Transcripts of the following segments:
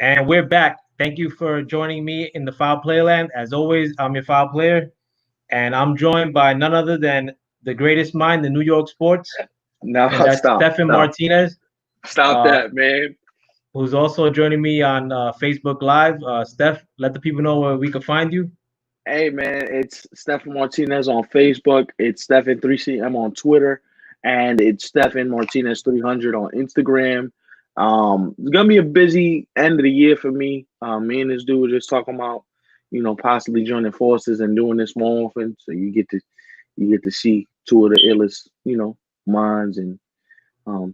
And we're back. Thank you for joining me in the Foul Playland. As always, I'm your Foul Player, and I'm joined by none other than the greatest mind in New York sports, No, and that's stop, Stephen stop, Martinez, stop uh, that, man. who's also joining me on Facebook Live. Steph, let the people know where we can find you. Hey, man, it's Stephen Martinez on Facebook. It's Stephen3CM on Twitter, and it's Stephen Martinez 300 on Instagram. It's gonna be a busy end of the year for me. Me and this dude were just talking about, possibly joining forces and doing this more often. So you get to see two of the illest, minds and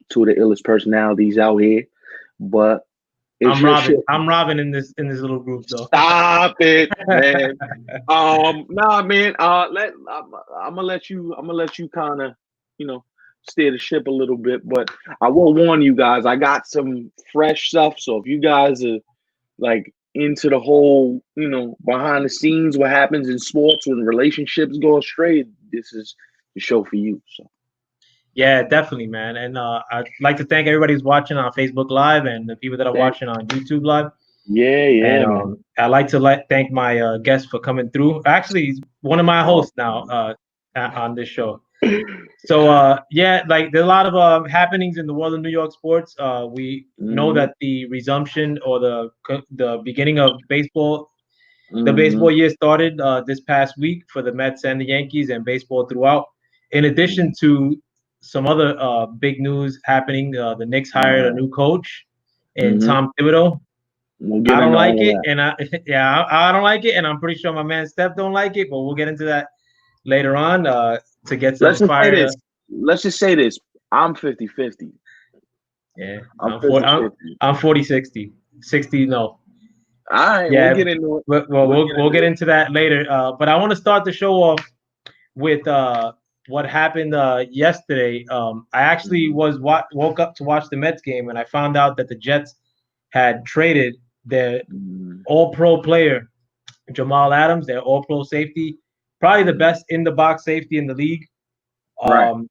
two of the illest personalities out here. But it's I'm your Robin. shit. I'm Robin in this little group though. Stop it, man. Nah, man. I'm gonna let you. I'm gonna let you kind of, you know, steer the ship a little bit. But I will warn you guys. I got some fresh stuff. So if you guys are like into the whole, behind the scenes, what happens in sports when relationships go astray, this is the show for you. So Yeah, definitely, man. And I'd like to thank everybody who's watching on Facebook Live and the people that are thank, watching on YouTube Live. yeah, And yeah, man. I'd like to thank my guest for coming through. Actually, he's one of my Oh, hosts now on this show. So yeah, like there's a lot of happenings in the world of New York sports. We know hmm that the resumption or the beginning of the hmm baseball year started this past week for the Mets and the Yankees and baseball throughout. In addition to some other big news happening, the Knicks hired a right. new coach in hmm Tom Thibodeau. We'll I get don't into like all it, of and I don't like it, and I'm pretty sure my man Steph don't like it. But we'll get into that later on to get Let's some just say fire. this. Let's just say this. I'm 50-50. Yeah, I'm I'm 40. 50-50. I'm 40-60. 60, no. All right, we'll Yeah, get into it. but, well, We'll we'll get we'll get into it. into that later. But I want to start the show off with what happened yesterday. I actually Mhm. woke up to watch the Mets game, and I found out that the Jets had traded their Mhm. All-Pro player Jamal Adams, their All-Pro safety, probably the Mhm. best in the box safety in the league. Right. Um,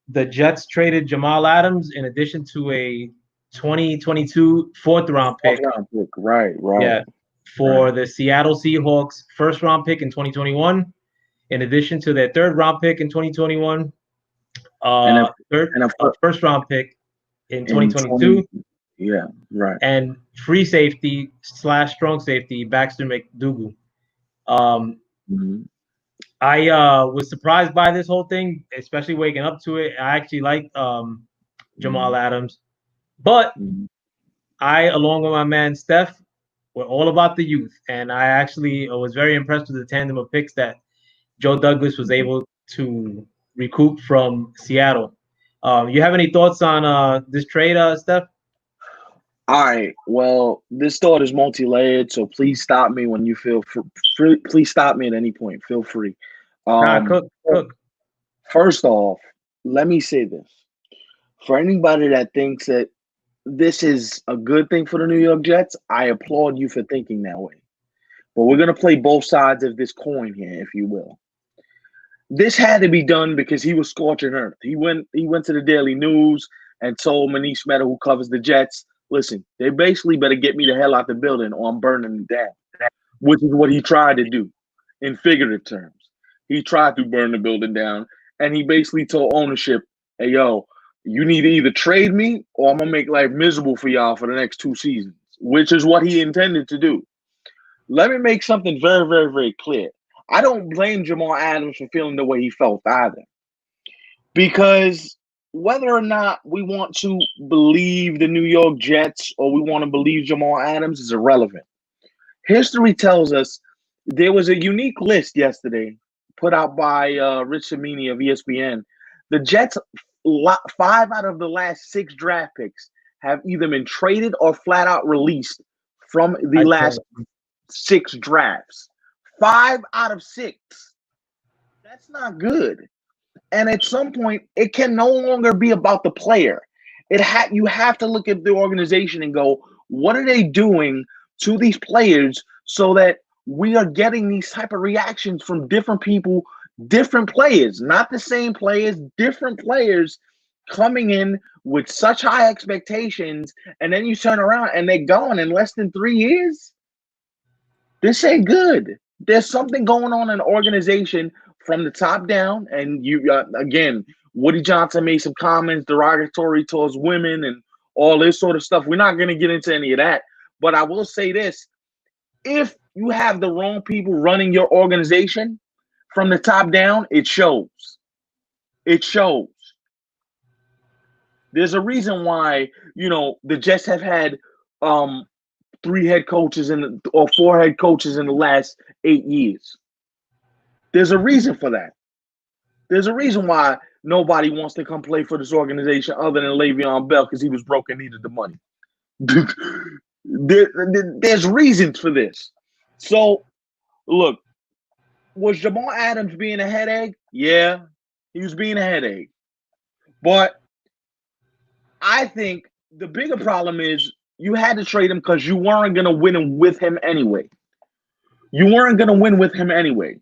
the Jets traded Jamal Adams in addition to a 2022 fourth round Fourth pick. round pick. Right. Right. Yeah, Right. for the Seattle Seahawks first round pick in 2021, in addition to their third round pick in 2021, And a first round pick in in 20. 2022, Yeah. Right. and free safety slash strong safety Baxter McDougal. Um, Mhm. I was surprised by this whole thing, especially waking up to it. I actually like Jamal Mhm. Adams, but Mhm. I, along with my man Steph, we're all about the youth, and I actually was very impressed with the tandem of picks that Joe Douglas was Mhm. able to recoup from Seattle. You have any thoughts on this trade, Steph? All right. Well, this thought is multi-layered, so please stop me when you feel free. Please stop me at any point. Feel free. Nah, Um, cook. First off, let me say this: for anybody that thinks that this is a good thing for the New York Jets, I applaud you for thinking that way. But we're gonna play both sides of this coin here, if you will. This had to be done because he was scorching earth. He went to the Daily News and told Manish Mehta, who covers the Jets, listen, they basically better get me the hell out the building or I'm burning it down, which is what he tried to do in figurative terms. He tried to burn the building down, and he basically told ownership, hey, yo, you need to either trade me or I'm going to make life miserable for y'all for the next 2 seasons, which is what he intended to do. Let me make something very, very, very clear. I don't blame Jamal Adams for feeling the way he felt either, because whether or not we want to believe the New York Jets or we want to believe Jamal Adams is irrelevant. History tells us there was a unique list yesterday put out by Rich Cimini of ESPN. The Jets, 5 out of the last 6 draft picks have either been traded or flat out released from the I last saw. 6 drafts. 5 out of 6. That's not good. And at some point, it can no longer be about the player. You have to look at the organization and go, what are they doing to these players so that we are getting these type of reactions from different people, different players, not the same players, different players coming in with such high expectations, and then you turn around and they're gone in less than 3 years. This ain't good. There's something going on in the organization from the top down. And you again, Woody Johnson made some comments derogatory towards women and all this sort of stuff. We're not going to get into any of that. But I will say this: if you have the wrong people running your organization from the top down, it shows. It shows. There's a reason why the Jets have had 3 head coaches or 4 head coaches in the last 8 years. There's a reason for that. There's a reason why nobody wants to come play for this organization other than Le'Veon Bell because he was broke and needed the money. There's reasons for this. So, look, was Jamal Adams being a headache? Yeah, he was being a headache. But I think the bigger problem is you had to trade him because you weren't going to win with him anyway. You weren't going to win with him anyway.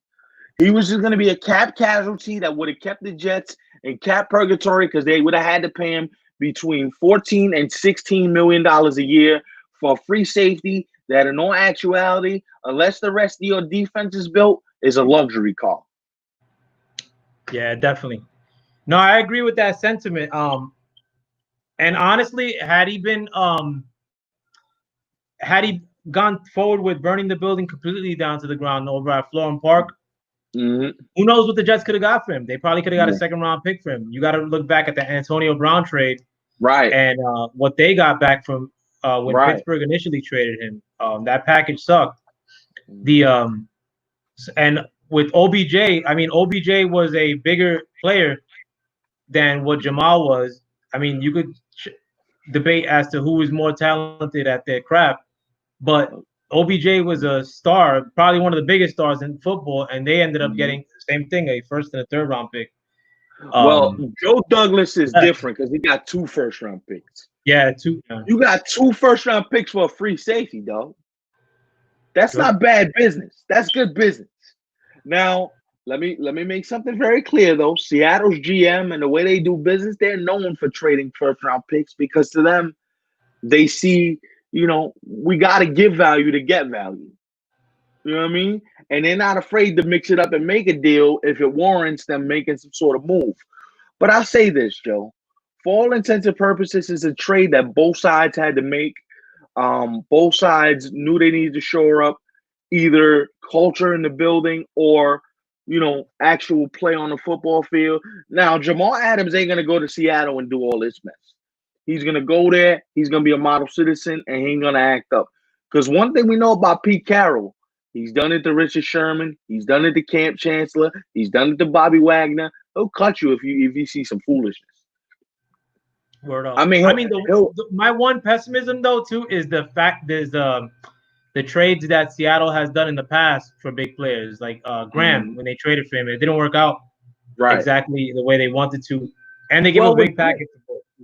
He was just going to be a cap casualty that would have kept the Jets in cap purgatory because they would have had to pay him between $14 and $16 million a year for a free safety that in all actuality, unless the rest of your defense is built, is a luxury car. Yeah, definitely. No, I agree with that sentiment. And honestly, had he gone forward with burning the building completely down to the ground over at Florham Park, who knows what the Jets could have got for him? They probably could have got a second-round pick for him. You got to look back at the Antonio Brown trade, right? And what they got back from when Pittsburgh initially traded him. That package sucked. And with OBJ, I mean, OBJ was a bigger player than what Jamal was. I mean, you could debate as to who is more talented at their craft, but OBJ was a star, probably one of the biggest stars in football, and they ended up getting the same thing, a first and a third round pick. Well, Joe Douglas is different because he got 2 first-round picks. Yeah, 2. You got 2 first-round picks for a free safety, dog. That's not bad business. That's good business. Now, let me make something very clear, though. Seattle's GM and the way they do business, they're known for trading first-round picks because to them, they see, we got to give value to get value. You know what I mean? And they're not afraid to mix it up and make a deal if it warrants them making some sort of move. But I'll say this, Joe. For all intents and purposes, it's a trade that both sides had to make. Both sides knew they needed to shore up either culture in the building or, actual play on the football field. Now, Jamal Adams ain't going to go to Seattle and do all this mess. He's going to go there. He's going to be a model citizen, and he ain't going to act up. Because one thing we know about Pete Carroll, he's done it to Richard Sherman. He's done it to Camp Chancellor. He's done it to Bobby Wagner. He'll cut you if you see some foolishness. Word up. I mean, my one pessimism though too is the fact there's the trades that Seattle has done in the past for big players like Graham when they traded for him. It didn't work out exactly the way they wanted to, and they gave a big package.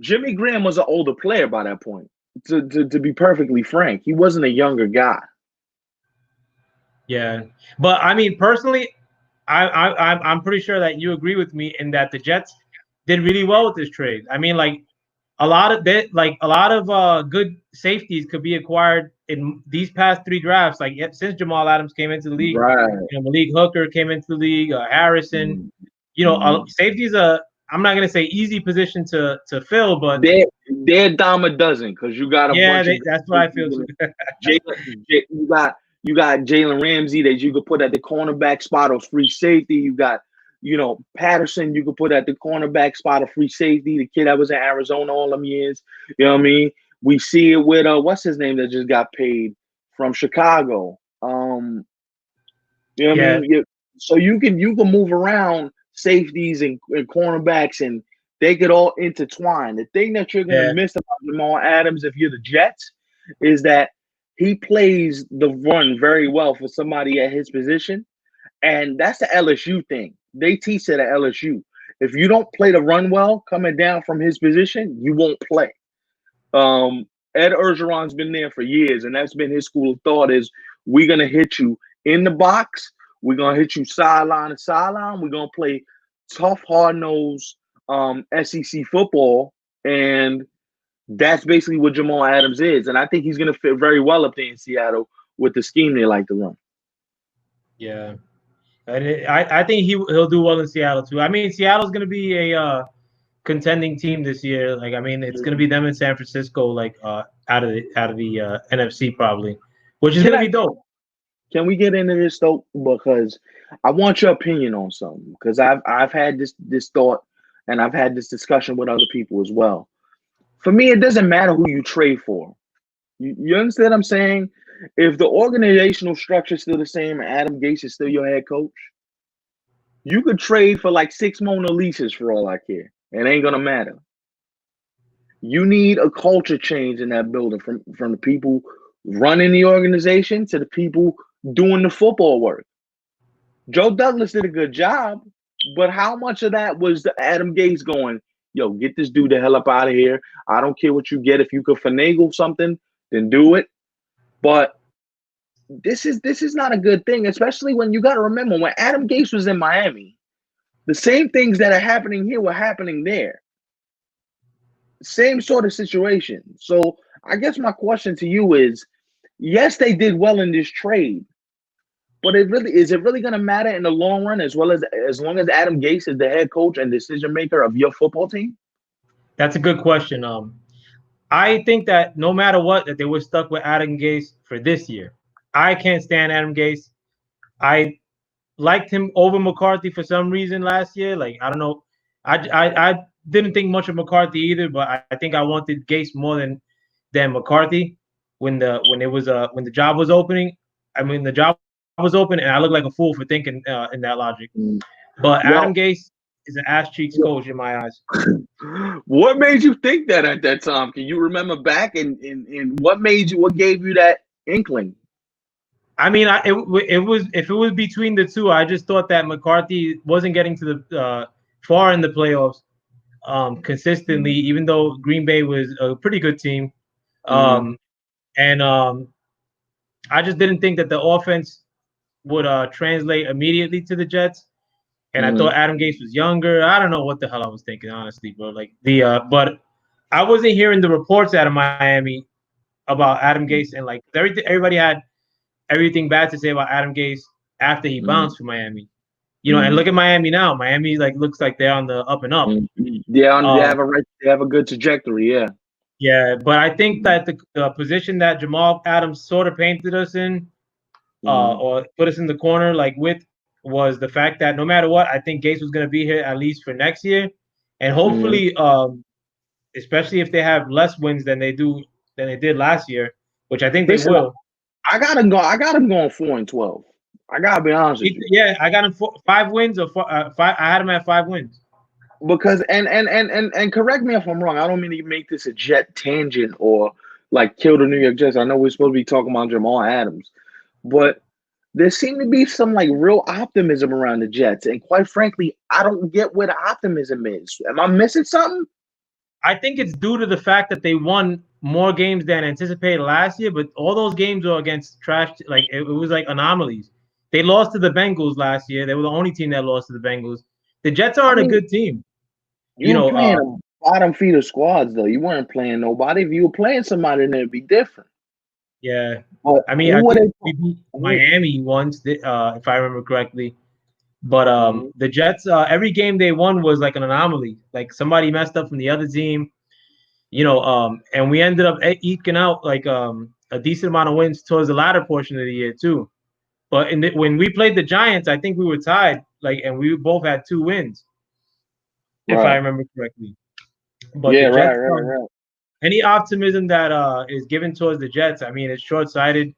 Jimmy Graham was an older player by that point. To be perfectly frank, he wasn't a younger guy. Yeah, but I mean, personally, I'm pretty sure that you agree with me in that the Jets did really well with this trade. I mean, like a lot of good safeties could be acquired in these past 3 drafts. Like since Jamal Adams came into the league, Malik Hooker came into the league, Harrison. Safety's I'm not gonna say easy position to fill, but they're a dime a dozen because you got a bunch. That's what I feel too. You got Jalen Ramsey that you could put at the cornerback spot or free safety. You got, Patterson you could put at the cornerback spot or free safety. The kid that was in Arizona all them years. You know what I mean? We see it with what's his name that just got paid from Chicago. You know what I mean? So you can move around safeties and cornerbacks and they could all intertwine. The thing that you're gonna miss about Jamal Adams if you're the Jets is that he plays the run very well for somebody at his position. And that's the LSU thing. They teach it at LSU. If you don't play the run well coming down from his position, you won't play. Ed Orgeron's been there for years, and that's been his school of thought is we're going to hit you in the box. We're going to hit you sideline to sideline. We're going to play tough, hard-nosed SEC football And that's basically what Jamal Adams is. And I think he's going to fit very well up there in Seattle with the scheme they like to run. Yeah. I think he'll do well in Seattle too. I mean, Seattle's going to be a contending team this year. Like, I mean, it's going to be them in San Francisco, like out of the NFC probably, which is going to be dope. Can we get into this though? Because I want your opinion on something. Because I've had this thought, and I've had this discussion with other people as well. For me, it doesn't matter who you trade for. You understand what I'm saying? If the organizational structure is still the same and Adam Gase is still your head coach, you could trade for like 6 Mona Lisas for all I care. It ain't gonna matter. You need a culture change in that building from the people running the organization to the people doing the football work. Joe Douglas did a good job, but how much of that was the Adam Gase going, yo, get this dude the hell up out of here. I don't care what you get. If you could finagle something, then do it. But this is not a good thing, especially when you got to remember when Adam Gase was in Miami, the same things that are happening here were happening there. Same sort of situation. So I guess my question to you is, yes, they did well in this trade, but is it really going to matter in the long run as long as Adam Gase is the head coach and decision maker of your football team? That's a good question. I think that no matter what, that they were stuck with Adam Gase for this year. I can't stand Adam Gase. I liked him over McCarthy for some reason last year. Like, I don't know. I didn't think much of McCarthy either, but I think I wanted Gase more than McCarthy when the job was opening. I mean, the job was open, and I looked like a fool for thinking in that logic. But Adam Gase is an ass cheeks coach in my eyes. What made you think that at that time? Can you remember back and what gave you that inkling? I mean, it was if it was between the two, I just thought that McCarthy wasn't getting to the far in the playoffs consistently, even though Green Bay was a pretty good team. And I just didn't think that the offense would translate immediately to the Jets. And I thought Adam Gase was younger. I don't know what the hell I was thinking, honestly, bro. Like but I wasn't hearing the reports out of Miami about Adam Gase, and like everybody had everything bad to say about Adam Gase after he bounced for Miami. And look at Miami now. Miami looks like they're on the up and up. Yeah, they have a good trajectory. Yeah. Yeah, but I think that the position that Jamal Adams sort of painted us in, or put us in the corner, was the fact that no matter what, I think Gase was going to be here at least for next year, and hopefully, especially if they have less wins than they did last year, which I think they will. I got him going 4-12. I gotta be honest with you. Yeah, I got him 5 wins or 5. I had him at 5 wins. Because and correct me if I'm wrong. I don't mean to make this a Jet tangent or like kill the New York Jets. I know we're supposed to be talking about Jamal Adams, but there seemed to be some like real optimism around the Jets. And quite frankly, I don't get where the optimism is. Am I missing something? I think it's due to the fact that they won more games than anticipated last year, but all those games were against trash. Like it was like anomalies. They lost to the Bengals last year. They were the only team that lost to the Bengals. The Jets aren't a good team. You were playing bottom feeder squads though. You weren't playing nobody. If you were playing somebody, then it'd be different. Yeah, but I mean, I think we beat Miami once, if I remember correctly. But the Jets, every game they won was like an anomaly. Like somebody messed up from the other team, and we ended up eking out like a decent amount of wins towards the latter portion of the year too. But when we played the Giants, I think we were tied, and we both had 2 wins, if I remember correctly. But yeah, the Jets, right. Any optimism that is given towards the Jets, I mean, it's short-sighted.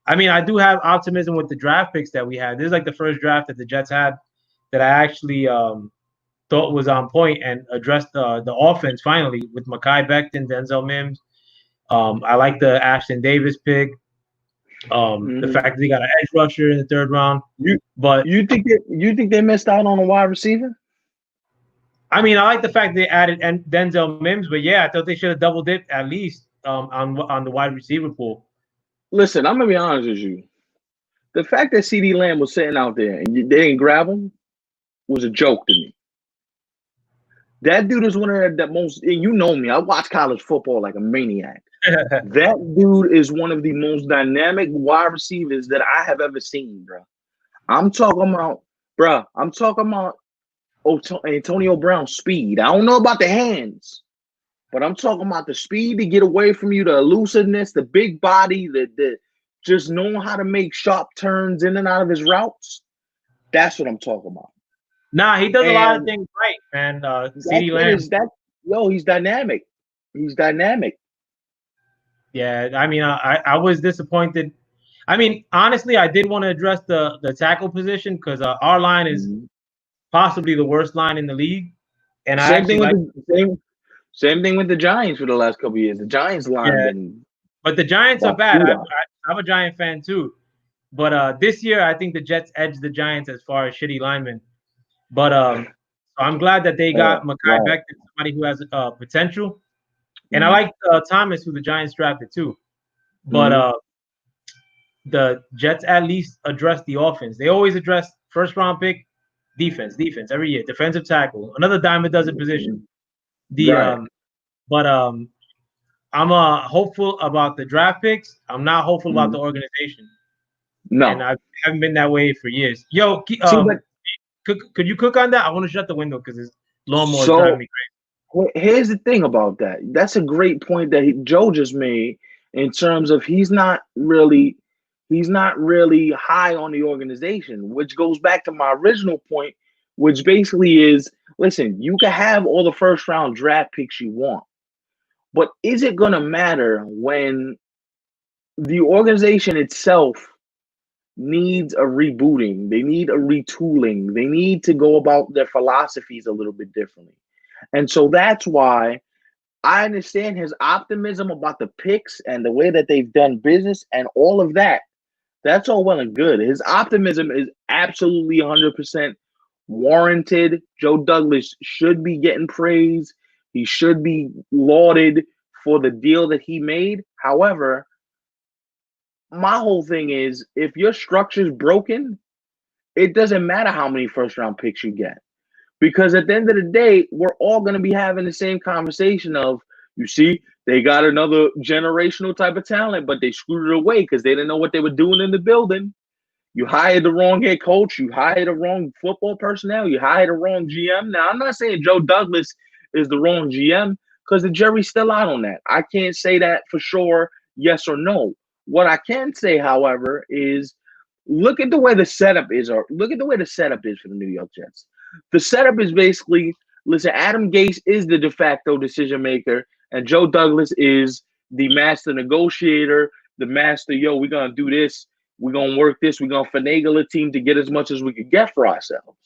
I mean, I do have optimism with the draft picks that we had. This is like the first draft that the Jets had that I actually thought was on point and addressed the offense finally with Mekhi Becton, Denzel Mims. I like the Ashton Davis pick. The fact that they got an edge rusher in the 3rd round. But you think they missed out on a wide receiver? I mean, I like the fact they added Denzel Mims, but yeah, I thought they should have double dipped at least on the wide receiver pool. Listen, I'm gonna be honest with you. The fact that CeeDee Lamb was sitting out there and they didn't grab him was a joke to me. That dude is one of the most. You know me. I watch college football like a maniac. That dude is one of the most dynamic wide receivers that I have ever seen, bro. I'm talking about, bro. I'm talking about Antonio Brown's speed. I don't know about the hands, but I'm talking about the speed to get away from you, the elusiveness, the big body, the just knowing how to make sharp turns in and out of his routes. That's what I'm talking about. Nah, he does a lot of And things right, man. that CeeDee kid Lamb. is that yo, he's dynamic. He's dynamic. Yeah, I mean, I was disappointed. I mean, honestly, I did want to address the tackle position because our line is Mhm. possibly the worst line in the league, and I Same actually thing with like. the same thing with the Giants for the last couple of years. The Giants line Yeah, been but the Giants are about bad. shootout. I'm a Giant fan too, but this year I think the Jets edged the Giants as far as shitty linemen. But so I'm glad that they Yeah, got Mekhi right. Becton, somebody who has potential, and I Mm-hmm. like Thomas, who the Giants drafted too. But Mm-hmm. the Jets at least address the offense. They always address first round pick, defense every year, defensive tackle, another dime a dozen position. The Right. but I'm hopeful about the draft picks. I'm not hopeful about Mm-hmm. the organization, and No. I haven't been that way for years. Yo, See, but could you cook on that? I want to shut the window because this lawnmower is driving so me here's the thing about that. That's a great point that Joe just made in terms of he's not really high on the organization, which goes back to my original point, which basically is listen, you can have all the first round draft picks you want, but is it gonna matter when the organization itself needs a rebooting, they need a retooling, they need to go about their philosophies a little bit differently. And so that's why I understand his optimism about the picks and the way that they've done business and all of that. That's all well and good. His optimism is absolutely 100% warranted. Joe Douglas should be getting praise. He should be lauded for the deal that he made. However, my whole thing is if your structure's broken, it doesn't matter how many first round picks you get. Because at the end of the day, we're all going to be having the same conversation of, you see, they got another generational type of talent, but they screwed it away because they didn't know what they were doing in the building. You hired the wrong head coach. You hired the wrong football personnel. You hired the wrong GM. Now, I'm not saying Joe Douglas is the wrong GM because the jury's still out on that. I can't say that for sure, yes or no. What I can say, however, is look at the way the setup is, or look at the way the setup is for the New York Jets. The setup is basically, listen, Adam Gase is the de facto decision maker, and Joe Douglas is the master negotiator, the master, yo, we're going to do this. We're going to work this. We're going to finagle a team to get as much as we could get for ourselves.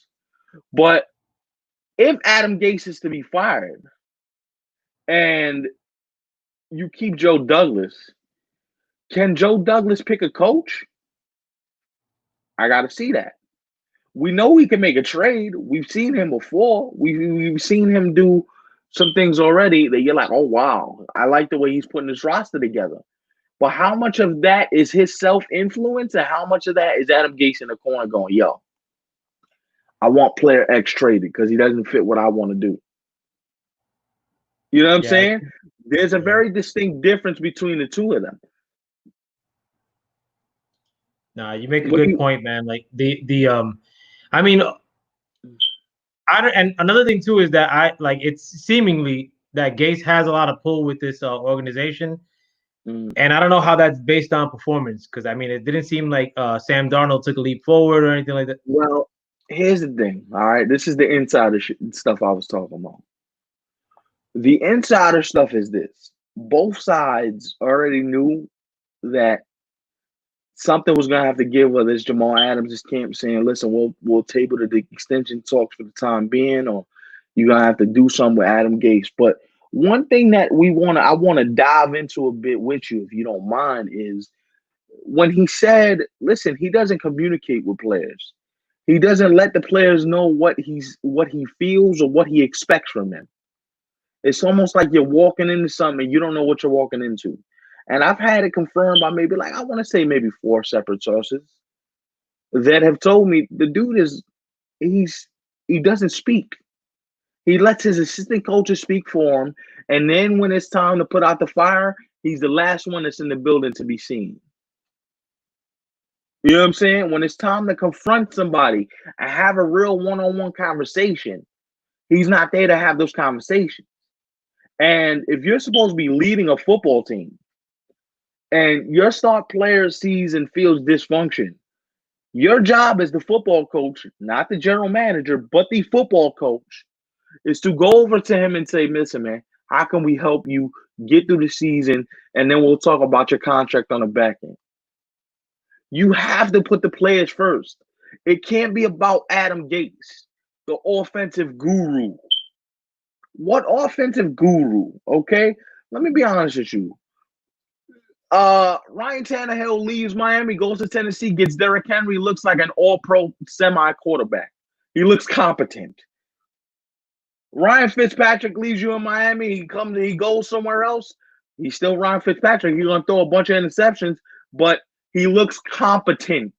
But if Adam Gase is to be fired and you keep Joe Douglas, can Joe Douglas pick a coach? I got to see that. We know he can make a trade. We've seen him before. We've seen him do some things already that you're like, oh, wow, I like the way he's putting this roster together. But how much of that is his self-influence and how much of that is Adam Gase in the corner going, yo, I want player X traded because he doesn't fit what I want to do. You know what I'm Yeah, saying? There's a yeah. very distinct difference between the two of them. Nah, you make a What do good you point, man. Like I mean, I don't, and another thing too is that I like it's seemingly that Gase has a lot of pull with this organization, mm, and I don't know how that's based on performance because I mean it didn't seem like Sam Darnold took a leap forward or anything like that. well, here's the thing. All right. This is the insider stuff I was talking about. The insider stuff is this. Both sides already knew that something was gonna have to give, whether it's Jamal Adams' camp saying, listen, we'll table the extension talks for the time being, or you're gonna have to do something with Adam Gase. But one thing that I wanna dive into a bit with you, if you don't mind, is when he said, listen, he doesn't communicate with players. He doesn't let the players know what he feels or what he expects from them. It's almost like you're walking into something and you don't know what you're walking into. And I've had it confirmed by maybe like I want to say maybe four separate sources that have told me the dude is he doesn't speak. He lets his assistant coaches speak for him, and then when it's time to put out the fire, he's the last one that's in the building to be seen. You know what I'm saying? When it's time to confront somebody and have a real one-on-one conversation, he's not there to have those conversations. And if you're supposed to be leading a football team and your star player sees and feels dysfunction, your job as the football coach, not the general manager, but the football coach, is to go over to him and say, listen, man, how can we help you get through the season? And then we'll talk about your contract on the back end. You have to put the players first. It can't be about Adam Gates, the offensive guru. What offensive guru? Okay, let me be honest with you. Ryan Tannehill leaves Miami, goes to Tennessee, gets Derrick Henry, looks like an all-pro semi-quarterback. He looks competent. Ryan Fitzpatrick leaves you in Miami. He goes somewhere else. He's still Ryan Fitzpatrick. He's gonna throw a bunch of interceptions, but he looks competent.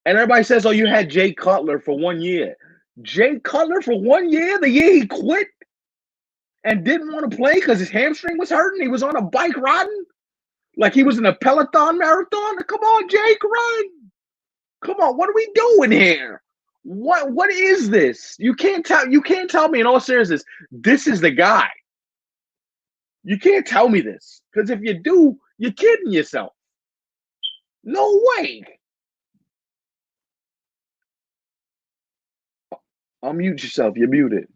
And everybody says, "Oh, you had Jay Cutler for 1 year." Jay Cutler for 1 year, the year he quit and didn't want to play because his hamstring was hurting. He was on a bike riding like he was in a Peloton marathon. Come on, Jake, run! Come on, what are we doing here? What is this? You can't tell me in all seriousness, this is the guy. You can't tell me this. Because if you do, you're kidding yourself. No way. Unmute yourself. You're muted.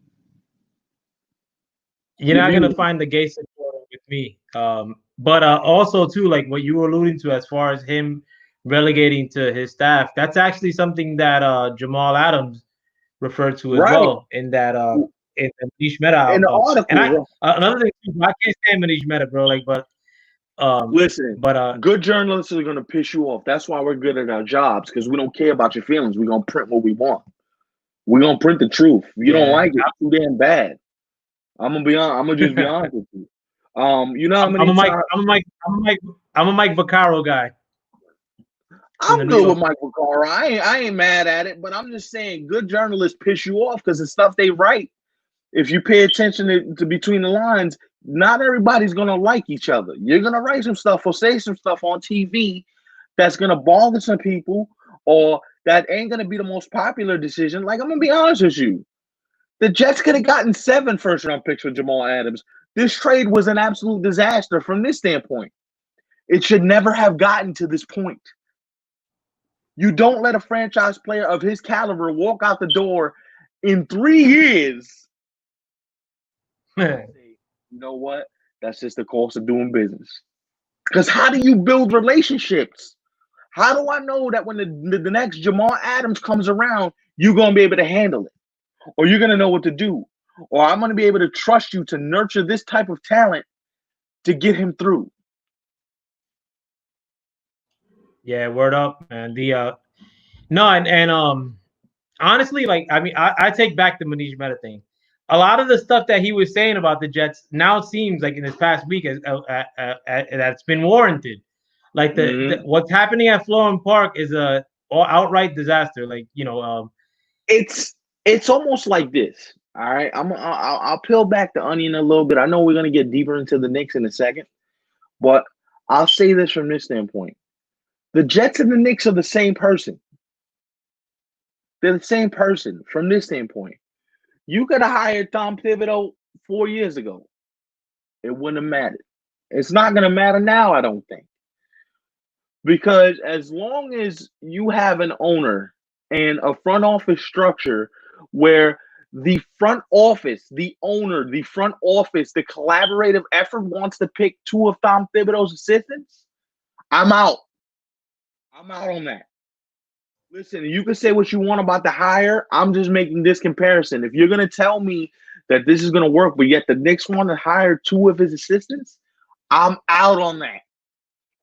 You're not gonna find the gay supporter with me. But also too, like what you were alluding to as far as him relegating to his staff, that's actually something that Jamal Adams referred to as well in that in the Manish Mehta in the article. And another thing too, I can't stand Manish Mehta, bro. Like, but listen, good journalists are gonna piss you off. That's why we're good at our jobs, because we don't care about your feelings. We're gonna print what we want. We're gonna print the truth. If you don't like it, it's too damn bad. I'm gonna just be honest with you. You know how many times I'm a Mike Vaccaro guy. I'm good with Mike Vaccaro. I ain't mad at it, but I'm just saying good journalists piss you off because the stuff they write, if you pay attention to between the lines, not everybody's gonna like each other. You're gonna write some stuff or say some stuff on TV that's gonna bother some people, or that ain't gonna be the most popular decision. Like, I'm gonna be honest with you. The Jets could have gotten 7 first-round picks for Jamal Adams. This trade was an absolute disaster from this standpoint. It should never have gotten to this point. You don't let a franchise player of his caliber walk out the door in 3 years. Say, you know what? That's just the cost of doing business. Because how do you build relationships? How do I know that when the next Jamal Adams comes around, you're going to be able to handle it? Or you're going to know what to do? Or I'm going to be able to trust you to nurture this type of talent to get him through. Yeah, word up, man. Honestly, like, I mean, I take back the Manish Mehta thing. A lot of the stuff that he was saying about the Jets now seems like in this past week that's been warranted. Like what's happening at Florham Park is a outright disaster. Like, it's almost like this. All right, I'll peel back the onion a little bit. I know we're gonna get deeper into the Knicks in a second, but I'll say this from this standpoint: the Jets and the Knicks are the same person. They're the same person from this standpoint. You could have hired Tom Thibodeau 4 years ago. It wouldn't have mattered. It's not gonna matter now, I don't think, because as long as you have an owner and a front office structure where the front office, the owner, the front office, the collaborative effort wants to pick 2 of Tom Thibodeau's assistants, I'm out. I'm out on that. Listen, you can say what you want about the hire. I'm just making this comparison. If you're going to tell me that this is going to work, but yet the Knicks want to hire 2 of his assistants, I'm out on that.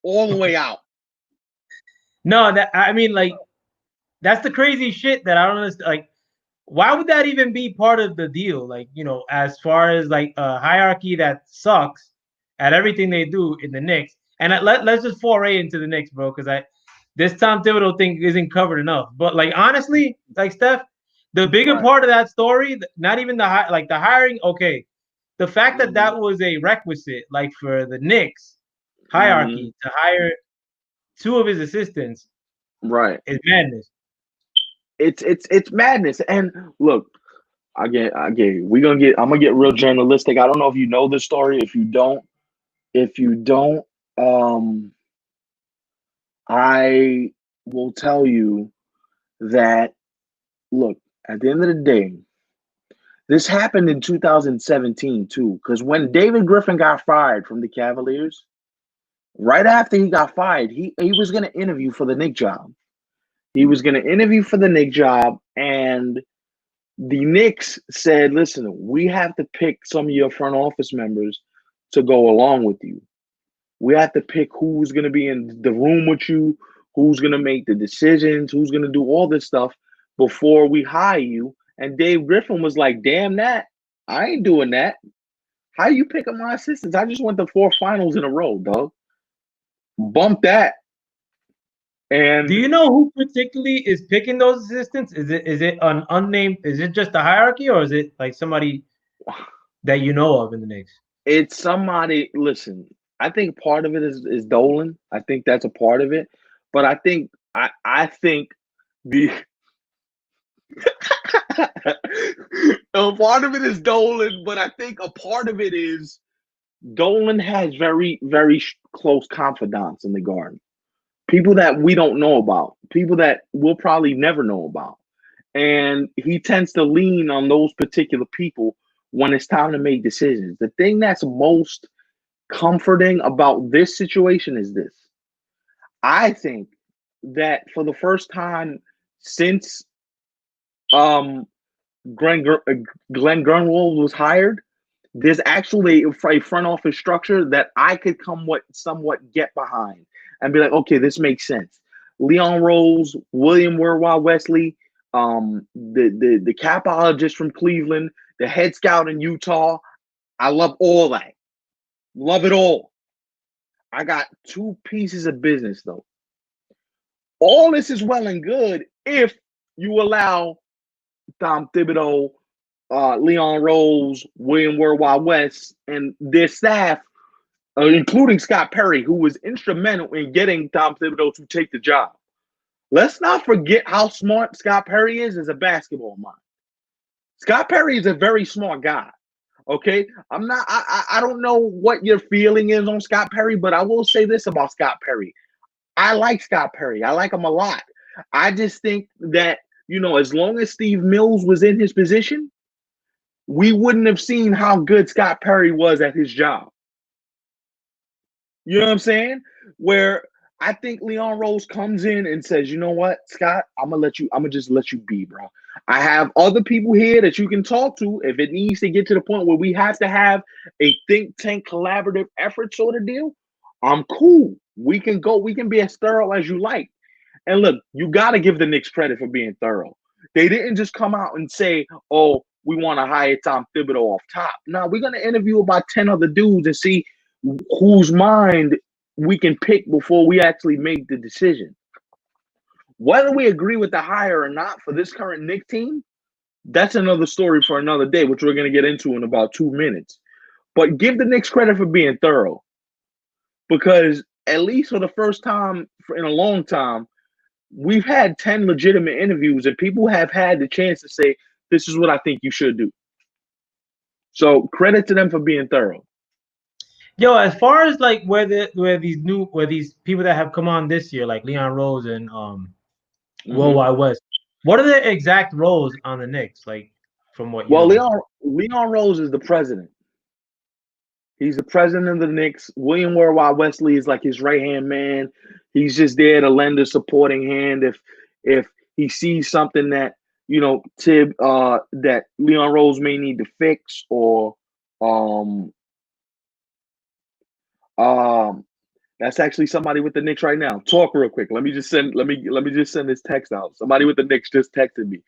All the way out. No, that's the crazy shit that I don't understand. Like, why would that even be part of the deal? Like, as far as like a hierarchy that sucks at everything they do in the Knicks. And let's just foray into the Knicks, bro, because this Tom Thibodeau thing isn't covered enough. But like, honestly, like, Steph, The bigger Right. part of that story, not even the hiring. Okay, the fact that Mm-hmm. that was a requisite, like for the Knicks Mm-hmm. hierarchy to hire two of his assistants Right. is madness. It's madness. And look, I'm gonna get real journalistic. I don't know if you know this story. If you don't, um, I will tell you that look, at the end of the day, this happened in 2017 too. Because when David Griffin got fired from the Cavaliers, right after he got fired, he was gonna interview for the Knicks job. He was gonna interview for the Knicks job, and the Knicks said, listen, we have to pick some of your front office members to go along with you. We have to pick who's going to be in the room with you, who's going to make the decisions, who's going to do all this stuff before we hire you. And Dave Griffin was like, damn that. I ain't doing that. How you picking my assistants? I just went to 4 finals in a row, dog. Bump that. Do And you know who particularly is picking those assistants? Is it an unnamed? Is it just a hierarchy, or is it like somebody that you know of in the Knicks? it's somebody, listen, I think part of it is Dolan. I think that's a part of it. But I think the a part of it is Dolan, but I think a part of it is Dolan has very close confidants in the garden. People that we don't know about, people that we'll probably never know about. And he tends to lean on those particular people when it's time to make decisions. The thing that's most comforting about this situation is this. I think that for the first time since um, Glenn, Glenn Grunwald was hired, there's actually a front office structure that I could somewhat get behind and be like, okay, this makes sense. Leon Rose, William Worldwide Wesley, the capologist from Cleveland, the head scout in Utah. I love all that. Love it all. I got two pieces of business though. All this is well and good if you allow Tom Thibodeau, Leon Rose, William Worldwide West, and their staff, including Scott Perry, who was instrumental in getting Tom Thibodeau to take the job. Let's not forget how smart Scott Perry is as a basketball mind. Scott Perry is a very smart guy. Okay, I'm not. I don't know what your feeling is on Scott Perry, but I will say this about Scott Perry. I like Scott Perry. I like him a lot. I just think that as long as Steve Mills was in his position, we wouldn't have seen how good Scott Perry was at his job. You know what I'm saying? Where I think Leon Rose comes in and says, you know what, Scott, I'm gonna just let you be, bro. I have other people here that you can talk to if it needs to get to the point where we have to have a think tank collaborative effort sort of deal. I'm cool. We can be as thorough as you like. And look, you gotta give the Knicks credit for being thorough. They didn't just come out and say, oh, we want to hire Tom Thibodeau off top. No, we're gonna interview about 10 other dudes and see whose mind we can pick before we actually make the decision. Whether we agree with the hire or not for this current Knicks team, that's another story for another day, which we're going to get into in about 2 minutes. But give the Knicks credit for being thorough, because at least for the first time in a long time, we've had 10 legitimate interviews and people have had the chance to say, this is what I think you should do. So credit to them for being thorough. Yo, as far as like where these people that have come on this year, like Leon Rose and Mm-hmm. Worldwide West, what are the exact roles on the Knicks? Like from what you Well, know. Leon Rose is the president. He's the president of the Knicks. William Worldwide Wesley is like his right hand man. He's just there to lend a supporting hand if he sees something that that Leon Rose may need to fix, or um um that's actually somebody with the Knicks right now. Talk real quick. Let me just send this text out. Somebody with the Knicks just texted me.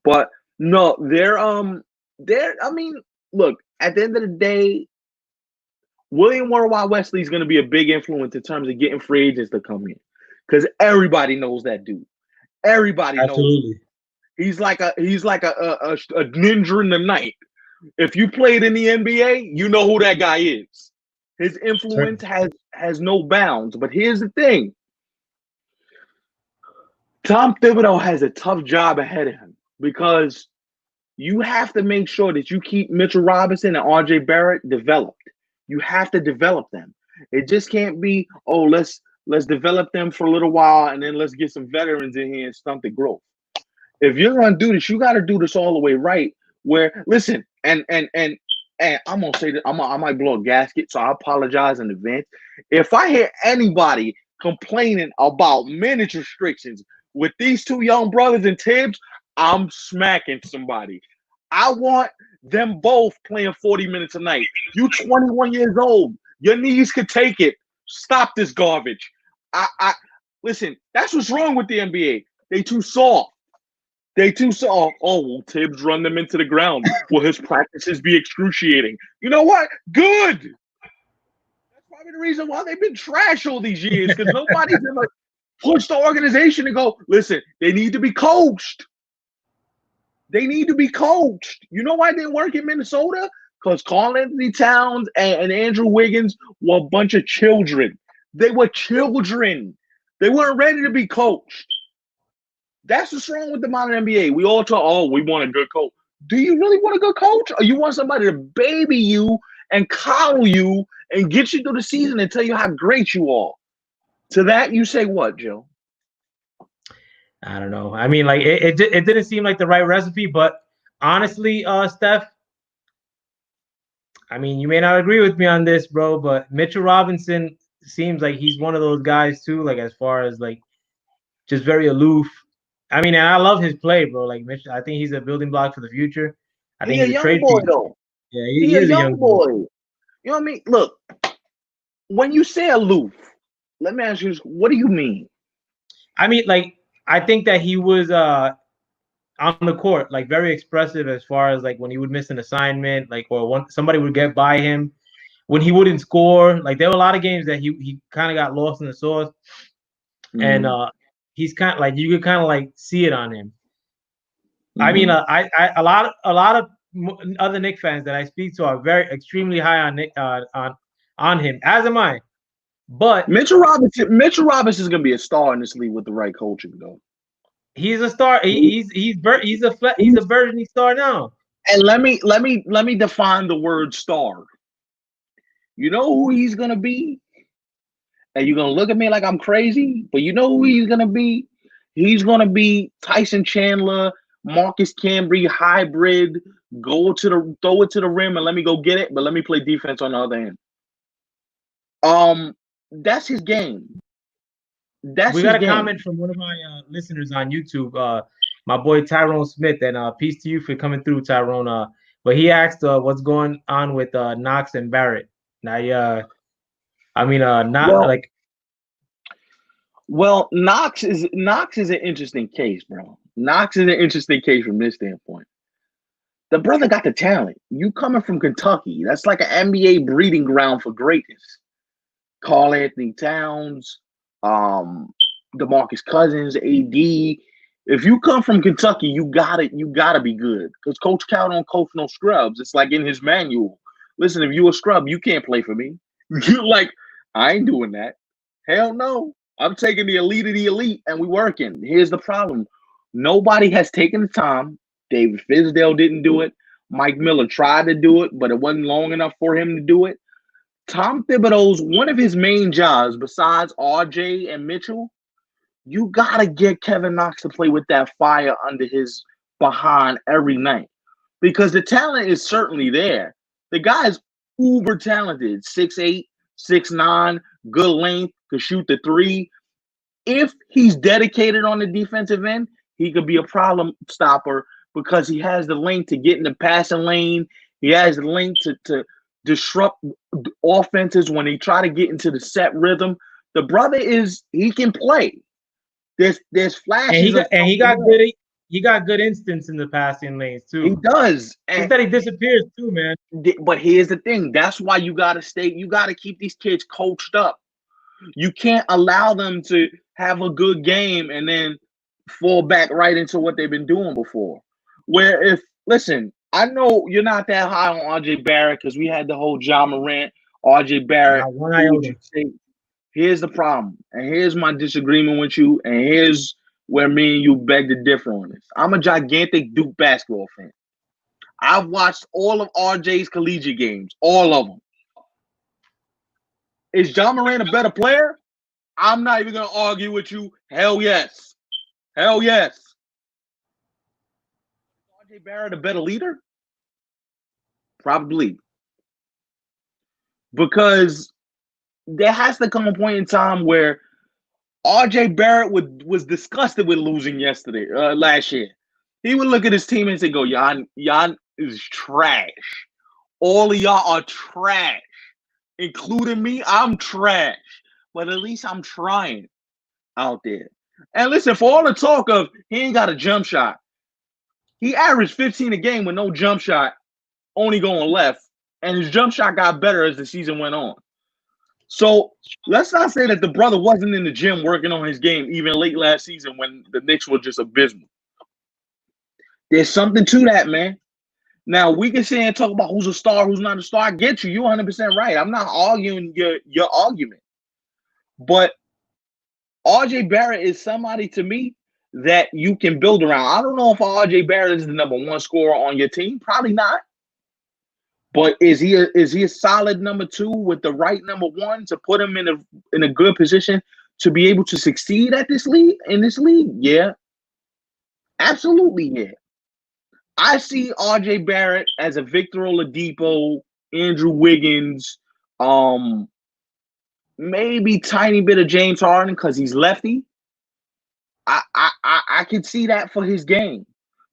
But no, they're I mean, look, at the end of the day, William Worldwide Wesley is going to be a big influence in terms of getting free agents to come in, because everybody knows that dude. Everybody knows him. Absolutely. He's like a ninja in the night. If you played in the NBA, you know who that guy is. His influence has no bounds. But here's the thing. Tom Thibodeau has a tough job ahead of him because you have to make sure that you keep Mitchell Robinson and RJ Barrett developed. You have to develop them. It just can't be, oh, let's develop them for a little while and then let's get some veterans in here and stunt the growth. If you're gonna do this, you got to do this all the way right. Where listen, and I'm gonna say that I might blow a gasket, so I apologize in advance. If I hear anybody complaining about minute restrictions with these two young brothers and Tibbs, I'm smacking somebody. I want them both playing 40 minutes a night. You 21 years old. Your knees could take it. Stop this garbage. I listen, that's what's wrong with the NBA. They too soft. They too soft. Oh, will Tibbs run them into the ground? Will his practices be excruciating? You know what? Good. That's probably the reason why they've been trash all these years, because nobody's ever pushed the organization to go, listen, they need to be coached. They need to be coached. You know why it didn't work in Minnesota? Because Karl-Anthony Towns and Andrew Wiggins were a bunch of children. They were children. They weren't ready to be coached. That's what's wrong with the modern NBA. We all talk, oh, we want a good coach. Do you really want a good coach? Or you want somebody to baby you and coddle you and get you through the season and tell you how great you are? To that, you say what, Joe? I don't know. I mean, like it didn't seem like the right recipe, but honestly, Steph, I mean, you may not agree with me on this, bro, but Mitchell Robinson seems like he's one of those guys too, like as far as like just very aloof. I mean, and I love his play, bro. Like Mitch, I think he's a building block for the future. I think he's a young trade boy, piece. though. Yeah, he is a young boy. You know what I mean? Look, when you say aloof, let me ask you this, what do you mean? I mean, like, I think that he was on the court, like very expressive as far as like when he would miss an assignment, like or somebody would get by him when he wouldn't score. Like there were a lot of games that he kind of got lost in the sauce, and he's kind of like you could kind of like see it on him. I mean, a lot of other Knicks fans that I speak to are very extremely high on Nick on him, as am I. But Mitchell Robinson is gonna be a star in this league with the right coaching, though. He's a star. He's a burgeoning star now. And let me define the word star. You know who he's gonna be? And you're gonna look at me like I'm crazy, but you know who he's gonna be? He's gonna be Tyson Chandler, Marcus Camby hybrid. Throw it to the rim and let me go get it, but let me play defense on the other end. That's his game. We got a comment from one of my listeners on YouTube, my boy Tyrone Smith, and peace to you for coming through, Tyrone. But he asked what's going on with Knox and Barrett. Now, Well, Knox is an interesting case, bro. Knox is an interesting case from this standpoint. The brother got the talent. You coming from Kentucky, that's like an NBA breeding ground for greatness. Karl-Anthony Towns, DeMarcus Cousins, AD. If you come from Kentucky, you gotta be good. Because Coach Cal don't coach no scrubs. It's like in his manual. Listen, if you a scrub, you can't play for me. You like, I ain't doing that. Hell no. I'm taking the elite of the elite and we working. Here's the problem. Nobody has taken the time. David Fizdale didn't do it. Mike Miller tried to do it, but it wasn't long enough for him to do it. Tom Thibodeau's one of his main jobs, besides RJ and Mitchell, you gotta get Kevin Knox to play with that fire under his behind every night. Because the talent is certainly there. The guy's uber talented, 6'8", 6'9", good length, could shoot the three. If he's dedicated on the defensive end, he could be a problem stopper because he has the length to get in the passing lane. He has the length to disrupt offenses when they try to get into the set rhythm. The brother he can play. There's flashes. And he got good instincts in the passing lanes too. He does. It's that he disappears too, man. But here's the thing. That's why you gotta keep these kids coached up. You can't allow them to have a good game and then fall back right into what they've been doing before. Where if listen, I know you're not that high on RJ Barrett because we had the whole John Morant, RJ Barrett. Not one Who would iota. you say? Here's the problem, and here's my disagreement with you, and here's where me and you beg to differ on this. I'm a gigantic Duke basketball fan. I've watched all of RJ's collegiate games, all of them. Is John Morant a better player? I'm not even going to argue with you. Hell yes. Hell yes. RJ Barrett a better leader? Probably. Because there has to come a point in time where RJ Barrett was disgusted with losing last year. He would look at his team and say, "Go, y'all is trash. All of y'all are trash, including me. I'm trash, but at least I'm trying out there." And listen, for all the talk of he ain't got a jump shot, he averaged 15 a game with no jump shot, only going left, and his jump shot got better as the season went on. So let's not say that the brother wasn't in the gym working on his game even late last season when the Knicks were just abysmal. There's something to that, man. Now, we can sit and talk about who's a star, who's not a star. I get you. You're 100% right. I'm not arguing your argument. But RJ Barrett is somebody to me that you can build around. I don't know if RJ Barrett is the number one scorer on your team. Probably not. But is he a solid number two with the right number one to put him in a good position to be able to succeed at this league? Yeah. Absolutely, yeah. I see RJ Barrett as a Victor Oladipo, Andrew Wiggins, maybe tiny bit of James Harden because he's lefty. I can see that for his game.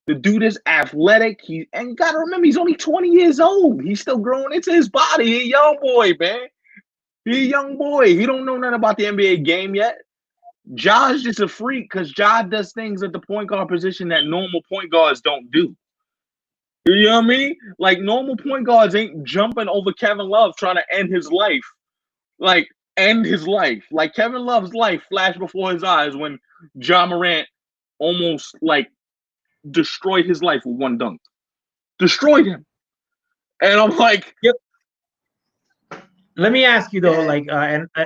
The dude is athletic. And you gotta remember, he's only 20 years old. He's still growing into his body. He's a young boy, man. He's a young boy. He don't know nothing about the NBA game yet. Ja's just a freak because Ja does things at the point guard position that normal point guards don't do. You know what I mean? Like normal point guards ain't jumping over Kevin Love trying to end his life. Like Kevin Love's life flashed before his eyes when Ja Morant almost like destroyed his life with one dunk. Destroyed him. And I'm like, yep. Let me ask you though,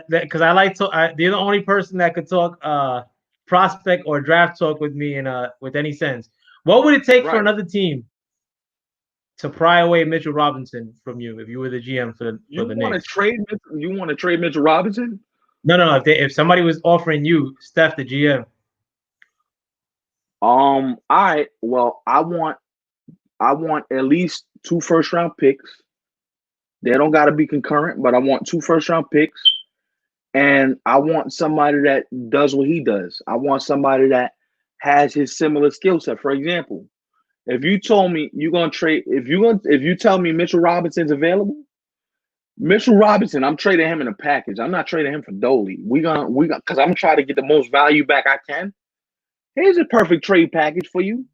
because I like to, you're the only person that could talk prospect or draft talk with me with any sense. What would it take for another team to pry away Mitchell Robinson from you if you were the GM for the Knicks? You want to trade Mitchell Robinson? No. If somebody was offering you, Steph, the GM. All right. Well, I want at least 2 first-round picks. They don't got to be concurrent, but I want 2 first-round picks, and I want somebody that does what he does. I want somebody that has his similar skill set. For example, if you told me you're gonna trade, if you tell me Mitchell Robinson's available, Mitchell Robinson, I'm trading him in a package. I'm not trading him for Doley. We got because I'm trying to get the most value back I can. Here's a perfect trade package for you.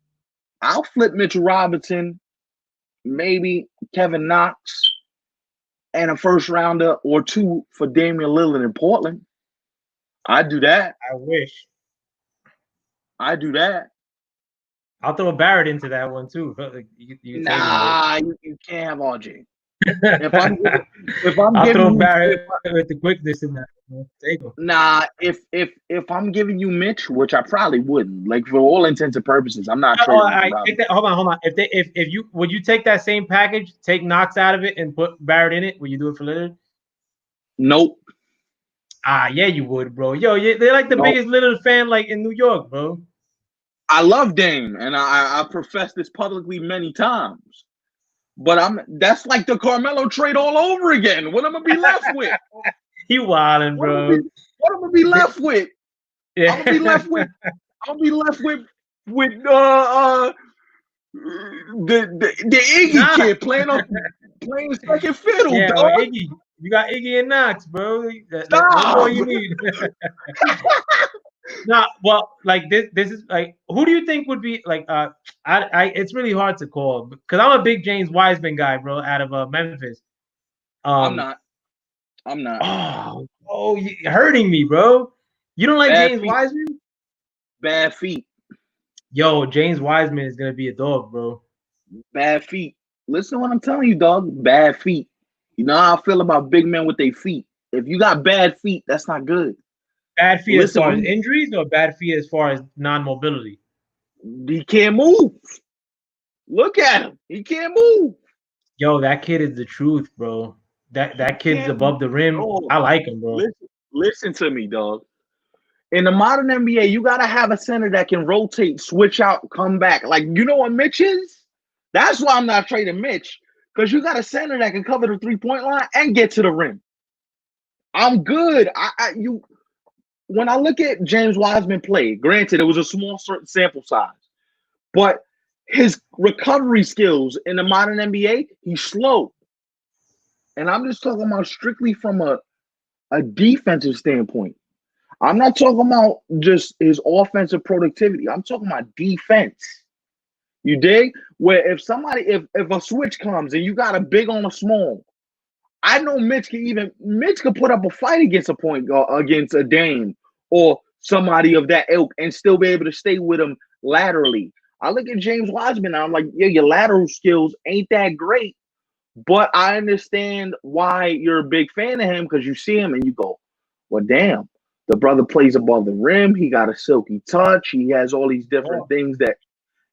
I'll flip Mitchell Robinson, maybe Kevin Knox, and a first rounder or 2 for Damian Lillard in Portland. I'd do that. I wish. I'd do that. I'll throw Barrett into that one too. You can't have RJ. If I'll throw Barrett with the quickness in that. Take him. Nah, if I'm giving you Mitch, which I probably wouldn't, like for all intents and purposes, I'm not trading. Take that. Hold on. If you would you take that same package, take Knox out of it, and put Barrett in it? Would you do it for Lillard? Nope. Yeah, you would, bro. Yo, they're like the biggest Lillard fan, like in New York, bro. I love Dame, and I profess this publicly many times. But that's like the Carmelo trade all over again. What am I gonna be left with? You wildin', bro. What am I gonna be left with? Yeah. I'm gonna be left with the Iggy kid playing second fiddle. Yeah, dog. Iggy. You got Iggy and Knox, bro. That's all you need. No, well, like this is like, who do you think would be like? It's really hard to call because I'm a big James Wiseman guy, bro, out of Memphis. I'm not. Oh, you're hurting me, bro. You don't like James Wiseman? Bad feet. Yo, James Wiseman is gonna be a dog, bro. Bad feet. Listen to what I'm telling you, dog. Bad feet. You know how I feel about big men with their feet. If you got bad feet, that's not good. Bad feet as Listen, far as injuries, or bad feet as far as non-mobility. he can't move. Look at him. He can't move. Yo, that kid is the truth, bro. That He kid's can't move. above the rim. Oh, I like him, bro. listen to me, dog. In the modern NBA, you gotta have a center that can rotate, switch out, come back. Like, you know what Mitch is? That's why I'm not trading Mitch. Because you got a center that can cover the 3-point line and get to the rim. I'm good. You when I look at James Wiseman play, granted it was a small sample size, but his recovery skills in the modern NBA, he's slow. And I'm just talking about strictly from a defensive standpoint. I'm not talking about just his offensive productivity. I'm talking about defense. You dig? Where if a switch comes and you got a big on a small, I know Mitch could put up a fight against against a Dame or somebody of that ilk and still be able to stay with him laterally. I look at James Wiseman and I'm like, yeah, your lateral skills ain't that great, but I understand why you're a big fan of him because you see him and you go, well, damn, the brother plays above the rim. He got a silky touch. He has all these different things that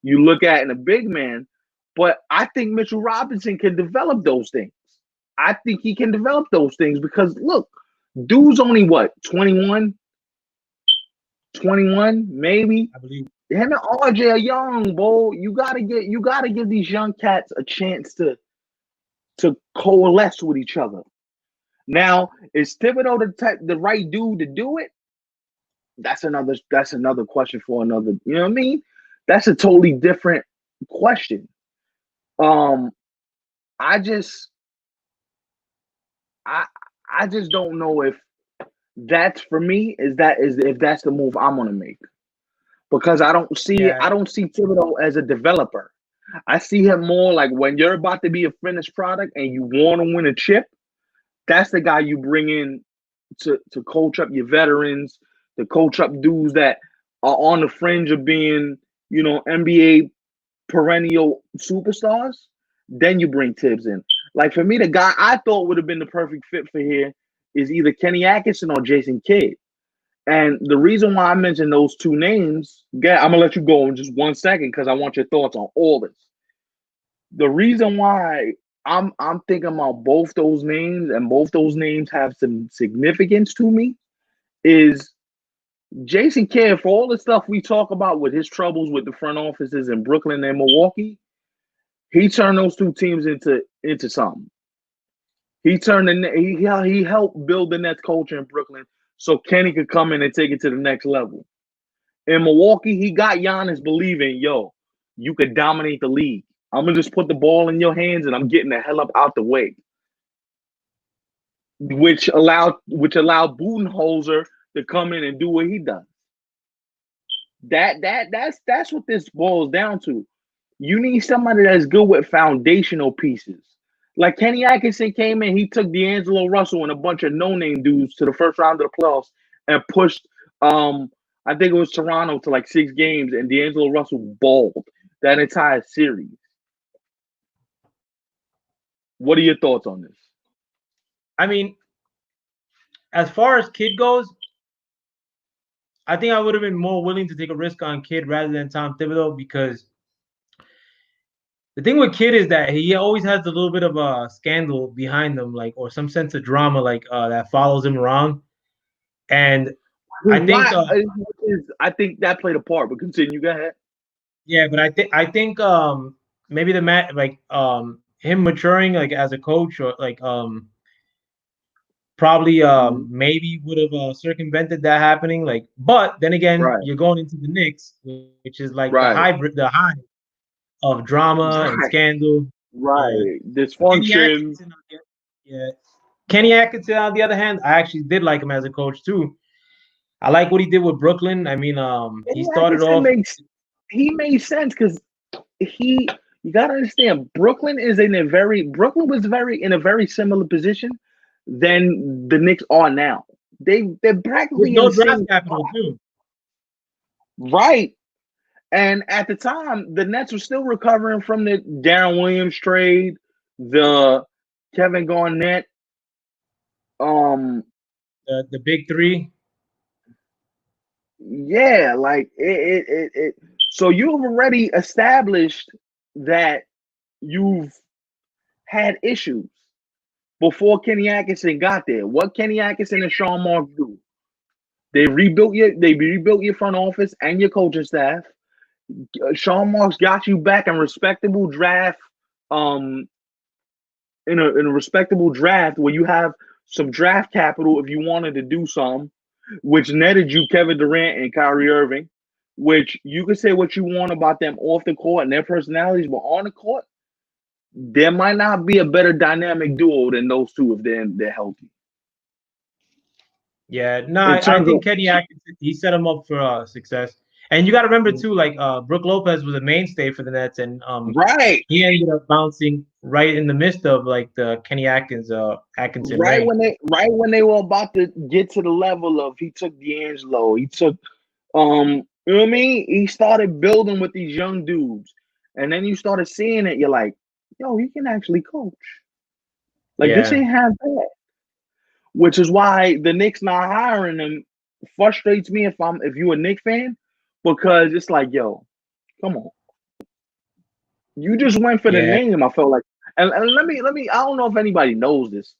you look at in a big man. But I think Mitchell Robinson can develop those things. I think he can develop those things because, look, dude's only what, 21? 21, maybe? I believe. Him and RJ are young, bro. You gotta give these young cats a chance to coalesce with each other. Now, is Thibodeau the right dude to do it? That's another question for another. You know what I mean? That's a totally different question. I just don't know if that's for me. If that's the move I'm gonna make because I don't see Thibodeau as a developer. I see him more like when you're about to be a finished product and you want to win a chip. That's the guy you bring in to coach up your veterans, to coach up dudes that are on the fringe of being, NBA perennial superstars. Then you bring Tibbs in. Like for me, the guy I thought would have been the perfect fit for here is either Kenny Atkinson or Jason Kidd. And the reason why I mentioned those two names, I'm gonna let you go in just 1 second because I want your thoughts on all this. The reason why I'm thinking about both those names and both those names have some significance to me is Jason Kidd, for all the stuff we talk about with his troubles with the front offices in Brooklyn and Milwaukee, he turned those two teams into something. He helped build the Nets culture in Brooklyn so Kenny could come in and take it to the next level. In Milwaukee, he got Giannis believing, yo, you could dominate the league. I'm gonna just put the ball in your hands and I'm getting the hell up out the way. Which allowed Budenholzer to come in and do what he does. That's what this boils down to. You need somebody that's good with foundational pieces. Like Kenny Atkinson came in, he took D'Angelo Russell and a bunch of no-name dudes to the first round of the playoffs and pushed I think it was Toronto to like 6 games, and D'Angelo Russell balled that entire series. What are your thoughts on this? I mean, as far as Kidd goes, I think I would have been more willing to take a risk on Kidd rather than Tom Thibodeau because the thing with Kidd is that he always has a little bit of a scandal behind him, like or some sense of drama, like that follows him around. And I think that played a part. But continue, go ahead. Yeah, but I think maybe him maturing like as a coach or like probably maybe would have circumvented that happening. Like, but then again, you're going into the Knicks, which is like the high of drama and scandal. Dysfunction. Kenny Atkinson, on the other hand, I actually did like him as a coach too. I like what he did with Brooklyn. I mean, he started off. He made sense because you gotta understand Brooklyn was in a very similar position than the Knicks are now. They're practically with no draft capital too. Right. And at the time, the Nets were still recovering from the Darren Williams trade, the Kevin Garnett. The big three. Yeah, like it. So you've already established that you've had issues before Kenny Atkinson got there. What Kenny Atkinson and Sean Marks do? They rebuilt your front office and your coaching staff. Sean Marks got you back in respectable draft, in a respectable draft where you have some draft capital if you wanted to do some, which netted you Kevin Durant and Kyrie Irving, which you can say what you want about them off the court and their personalities, but on the court, there might not be a better dynamic duo than those two if they're healthy. Yeah, no, I think Kenny Atkinson, he set him up for success. And you got to remember too, like Brook Lopez was a mainstay for the Nets, and right, he ended up bouncing right in the midst of like the Kenny Atkinson right reign. when they were about to get to the level of he took D'Angelo, he took you know what I mean? He started building with these young dudes, and then you started seeing it. You're like, yo, he can actually coach. Like this ain't half bad. Which is why the Knicks not hiring him frustrates me if you're a Knicks fan, because it's like, yo, come on. You just went for the name, I felt like. And let me I don't know if anybody knows this.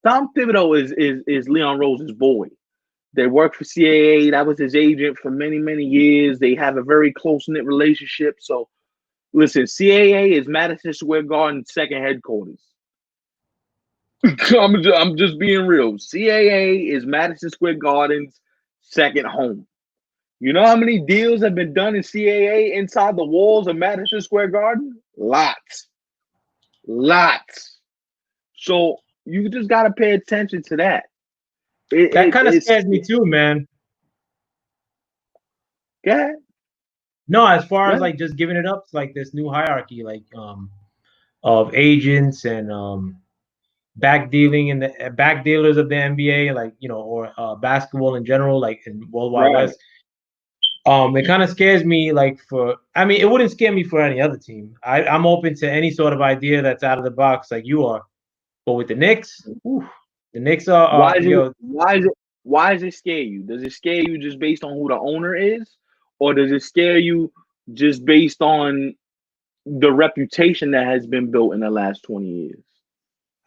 Tom Thibodeau is Leon Rose's boy. They work for CAA. That was his agent for many, many years. They have a very close-knit relationship. So listen, CAA is Madison Square Garden's second headquarters. I'm just being real. CAA is Madison Square Garden's second home. You know how many deals have been done in CAA inside the walls of Madison Square Garden? Lots. So you just got to pay attention to that. That kind of scares me too, man. Yeah. No, as far as like just giving it up to like this new hierarchy, like of agents and back dealing and the back dealers of the NBA, like or basketball in general, like in Worldwide West. It kind of scares me. Like it wouldn't scare me for any other team. I'm open to any sort of idea that's out of the box, like you are. But with the Knicks, the Knicks are. Why does it scare you? Does it scare you just based on who the owner is, or does it scare you just based on the reputation that has been built in the last 20 years?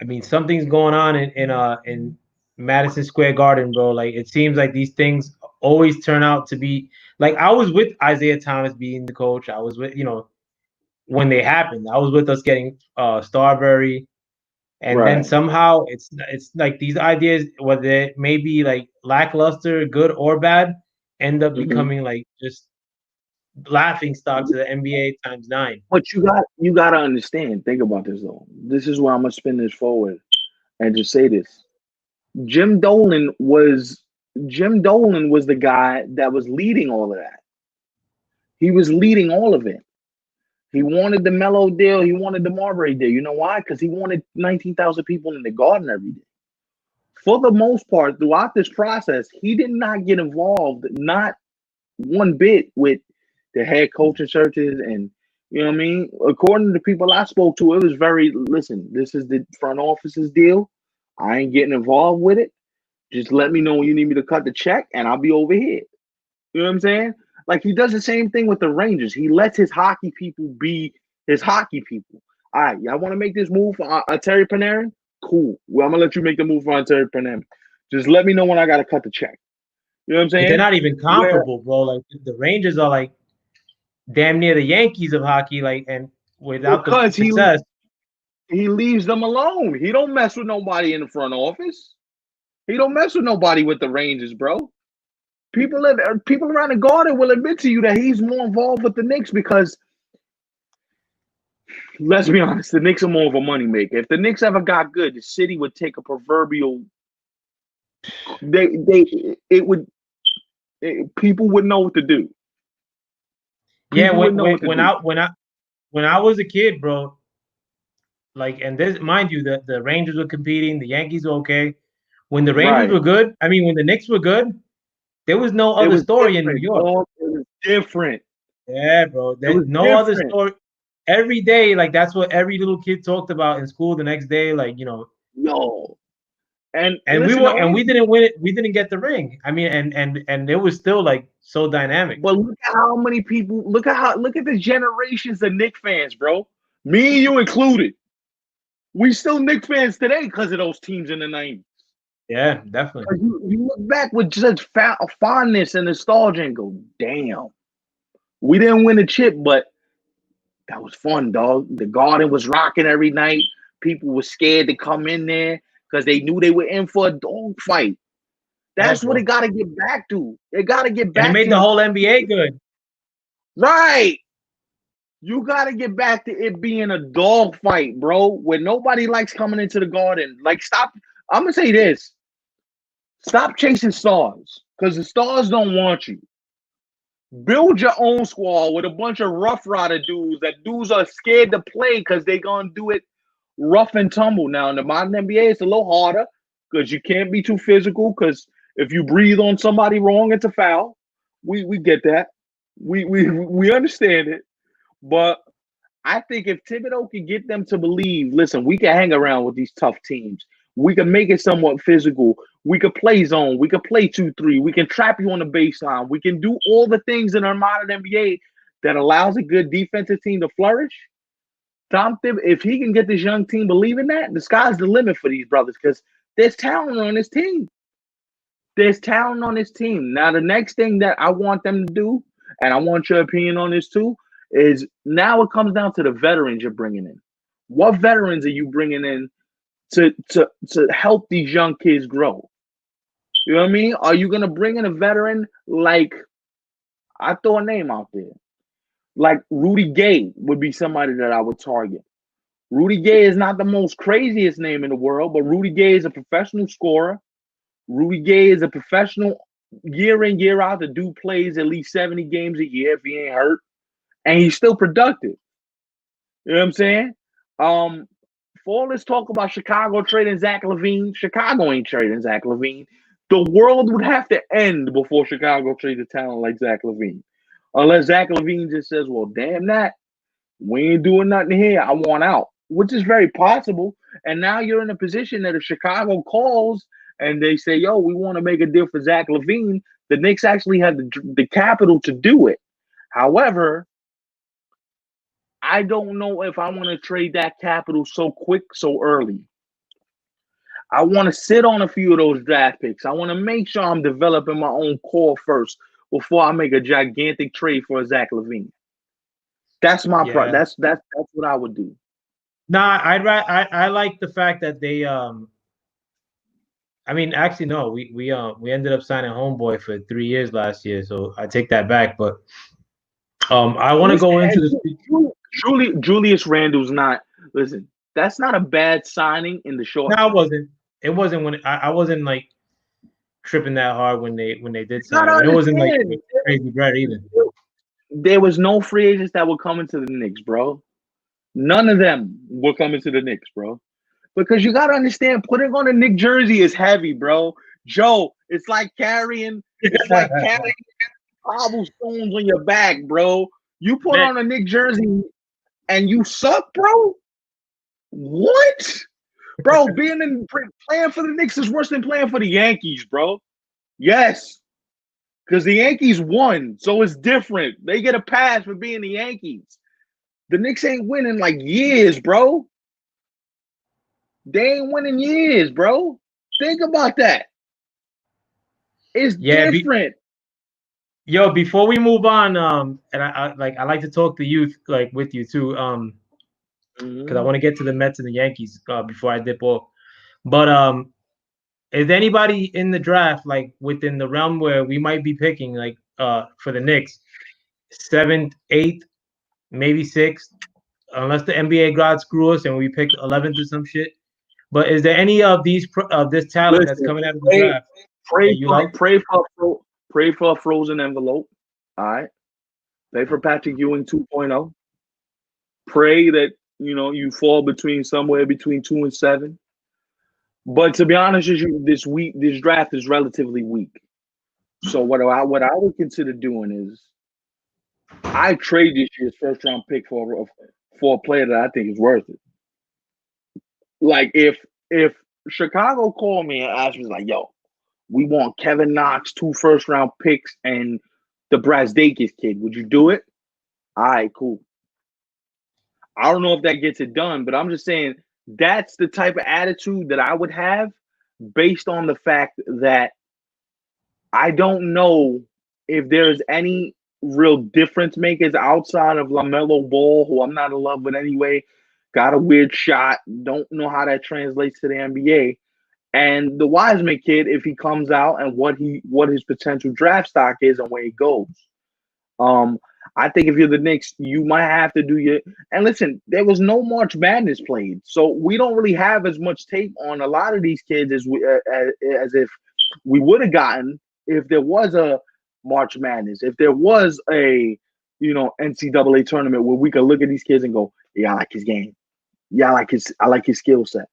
I mean, something's going on in Madison Square Garden, bro. Like it seems like these things always turn out to be like I was with Isaiah Thomas being the coach. I was with when they happened. I was with us getting Starbury, and then somehow it's like these ideas, whether they may be like lackluster, good or bad, end up becoming like just laughing stock to the NBA times 9. But you got to understand. Think about this though. This is where I'm gonna spin this forward and just say this. Jim Dolan was the guy that was leading all of that. He was leading all of it. He wanted the Melo deal. He wanted the Marbury deal. You know why? Because he wanted 19,000 people in the Garden every day. For the most part, throughout this process, he did not get involved, not one bit, with the head coaching searches. And you know what I mean? According to the people I spoke to, it was very, listen, this is the front office's deal. I ain't getting involved with it. Just let me know when you need me to cut the check, and I'll be over here. You know what I'm saying? Like he does the same thing with the Rangers. He lets his hockey people be his hockey people. All right, y'all want to make this move for Terry Panarin? Cool. Well, I'm gonna let you make the move for Terry Panarin. Just let me know when I gotta cut the check. You know what I'm saying? They're not even comparable, bro. Like the Rangers are like damn near the Yankees of hockey. Like, and without the success, he leaves them alone. He don't mess with nobody in the front office. He don't mess with nobody with the Rangers, bro. People around the Garden will admit to you that he's more involved with the Knicks because, let's be honest, the Knicks are more of a moneymaker. If the Knicks ever got good, the city would take a proverbial. People would know what to do. When I was a kid, bro. Like, and this, mind you, the Rangers were competing, the Yankees were okay. When the Rangers were good, I mean, when the Knicks were good, there was no other story in New York. It was different. Yeah, bro. It was That no other different. story. Every day, like that's what every little kid talked about in school. The next day, like Yo. And and listen, the only we didn't win it. We didn't get the ring. I mean, and it was still like so dynamic. but look at how many people look at the generations of Knicks fans, bro. Me and you included. We still Knicks fans today because of those teams in the 90s. Yeah, definitely. You look back with such fondness and nostalgia and go, damn, we didn't win the chip, but that was fun, dog. The Garden was rocking every night. People were scared to come in there because they knew they were in for a dog fight. Yeah, That's what bro. it got to get back to. It got to get And it back made the to whole NBA good. right. You got to get back to it being a dog fight, bro. Where nobody likes coming into the Garden. Like, stop. I'm gonna say this: stop chasing stars because the stars don't want you. Build your own squad with a bunch of rough rider dudes. That dudes are scared to play because they're gonna do it rough and tumble. Now in the modern NBA, it's a little harder because you can't be too physical. Because if you breathe on somebody wrong, it's a foul. We get that. We understand it. But I think if Thibodeau can get them to believe, listen, we can hang around with these tough teams. We can make it somewhat physical. We could play zone. We could play 2-3. We can trap you on the baseline. We can do all the things in our modern NBA that allows a good defensive team to flourish. Tom Thibodeau, if he can get this young team believing that, the sky's the limit for these brothers because there's talent on this team. There's talent on this team. Now, the next thing that I want them to do, and I want your opinion on this too, is now it comes down to the veterans you're bringing in. What veterans are you bringing in to help these young kids grow? You know what I mean? Are you gonna bring in a veteran like I throw a name out there? Like Rudy Gay would be somebody that I would target. Rudy Gay is not the most craziest name in the world, but Rudy Gay is a professional scorer. Rudy Gay is a professional year in, year out. The dude plays at least 70 games a year if he ain't hurt. And he's still productive. You know what I'm saying? For all this talk about Chicago trading Zach LaVine, Chicago ain't trading Zach LaVine. The world would have to end before Chicago trades a talent like Zach LaVine. Unless Zach LaVine just says, well, damn that. We ain't doing nothing here. I want out, which is very possible. And now you're in a position that if Chicago calls and they say, yo, we want to make a deal for Zach LaVine, the Knicks actually have the capital to do it. However, I don't know if I want to trade that capital so quick, so early. I want to sit on a few of those draft picks. I want to make sure I'm developing my own core first before I make a gigantic trade for Zach LaVine. That's my Yeah. that's what I would do. Nah, I like the fact that they I mean actually no, we ended up signing Homeboy for 3 years last year, so I take that back. But I want to Listen, go into this. Julius Randle's not. Listen, that's not a bad signing in the short No, it term. wasn't. It wasn't when I wasn't like tripping that hard when they did Not sign him, and it wasn't like understand. crazy bread either. There was no free agents that were coming to the Knicks, bro. None of them were coming to the Knicks, bro. Because you gotta understand, putting on a Knick jersey is heavy, bro. Joe, it's like carrying cobblestones on your back, bro. You put Man, on a Knick jersey and you suck, bro. What? Bro, playing for the Knicks is worse than playing for the Yankees, bro. Yes. Because the Yankees won, so it's different. They get a pass for being the Yankees. The Knicks ain't winning like years, bro. They ain't winning years, bro. Think about that. It's yeah, different. yo, before we move on, and I like to talk to youth like with you too, because I Mhm. want to get to the Mets and the Yankees before I dip off. But is anybody in the draft like within the realm where we might be picking like for the Knicks, seventh, eighth, maybe sixth, unless the NBA gods screw us and we pick 11th or some shit. But is there any of these of this talent that's Listen, coming out of the pray, draft that pray you for like? pray for pray for a frozen envelope. All right. Pray for Patrick Ewing 2.0. Pray that you fall between somewhere between 2 and 7. But to be honest with you, this draft is relatively weak. So what I would consider doing is I trade this year's first round pick for a player that I think is worth it. Like if Chicago called me and asked me like, "Yo, we want Kevin Knox, 2 first round picks, and the Brazdakis kid. Would you do it?" All right, cool. I don't know if that gets it done, but I'm just saying that's the type of attitude that I would have based on the fact that I don't know if there's any real difference makers outside of LaMelo Ball, who I'm not in love with anyway. Got a weird shot. Don't know how that translates to the NBA. And the Wiseman kid, if he comes out and what his potential draft stock is and where he goes. Um, I think if you're the Knicks, you might have to do your. And listen, there was no March Madness played, so we don't really have as much tape on a lot of these kids as if we would have gotten if there was a March Madness, if there was a NCAA tournament where we could look at these kids and go, yeah, I like his game, yeah, I like his skill set.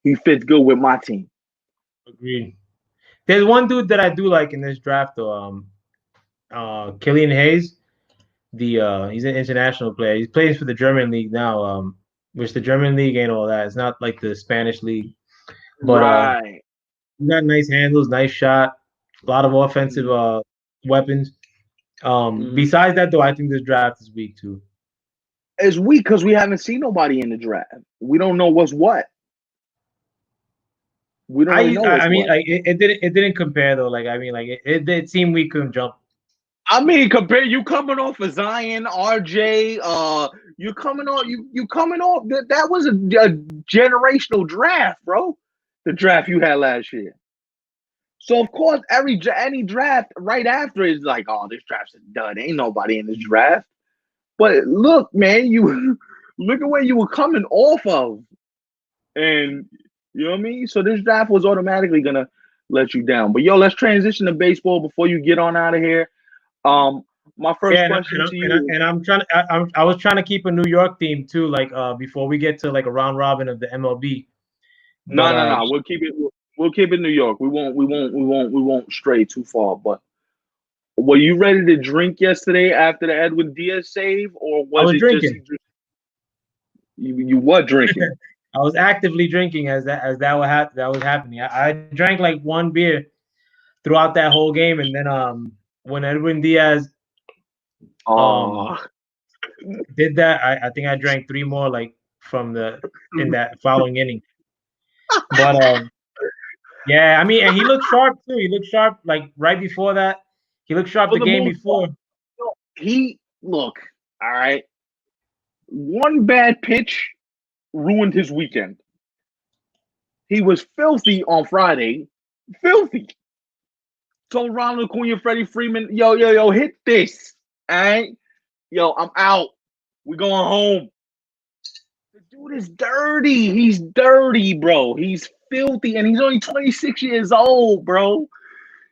He fits good with my team. Agreed. There's one dude that I do like in this draft, though. Killian Hayes. He's an international player. He plays for the German league now. Which the German league ain't all that. It's not like the Spanish league. But Right. he got nice handles, nice shot, a lot of offensive weapons. Besides that, though, I think this draft is weak too. It's weak because we haven't seen nobody in the draft. We don't know what's what. We don't really know what's I mean, what. like it didn't compare though. Like I mean, like it seemed we couldn't jump. I mean, compare you coming off of Zion, RJ. You coming off. You coming off. That was a generational draft, bro. The draft you had last year. So of course, any draft right after is like, oh, this draft's a dud. Ain't nobody in this draft. But look, man, you look at where you were coming off of, and you know what I mean. So this draft was automatically gonna let you down. But yo, let's transition to baseball before you get on out of here. My first question to you, and I'm trying. I was trying to keep a New York theme too, like before we get to like a round robin of the MLB. But no, we'll keep it. We'll keep it New York. We won't stray too far. But were you ready to drink yesterday after the Edwin Diaz save, or I was was it just drinking. you were drinking? I was actively drinking as that was happening. I drank like one beer throughout that whole game, and then when Edwin Diaz Oh, did that, I think I drank three more like in that following inning. But yeah, I mean, and he looked sharp too. He looked sharp like right before that. He looked sharp for the the game most before. part, he look all right. One bad pitch ruined his weekend. He was filthy on Friday. Filthy. Told Ronald Acuna, Freddie Freeman, yo, hit this. All right? Yo, I'm out. We going home. The dude is dirty. He's dirty, bro. He's filthy, and he's only 26 years old, bro.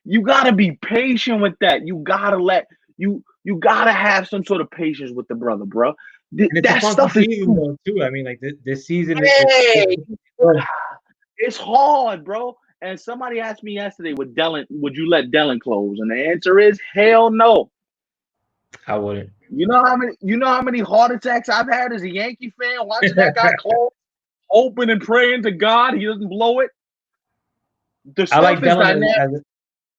You gotta be patient with that. You gotta have some sort of patience with the brother, bro. And it's a That funky stuff is season though too. I mean, like this season, hey, it's hard, bro. And somebody asked me yesterday, would you let Dellin close? And the answer is hell no. I wouldn't. You know how many heart attacks I've had as a Yankee fan watching that guy close, hoping and praying to God he doesn't blow it. The I like stuff is Dellin dynamic.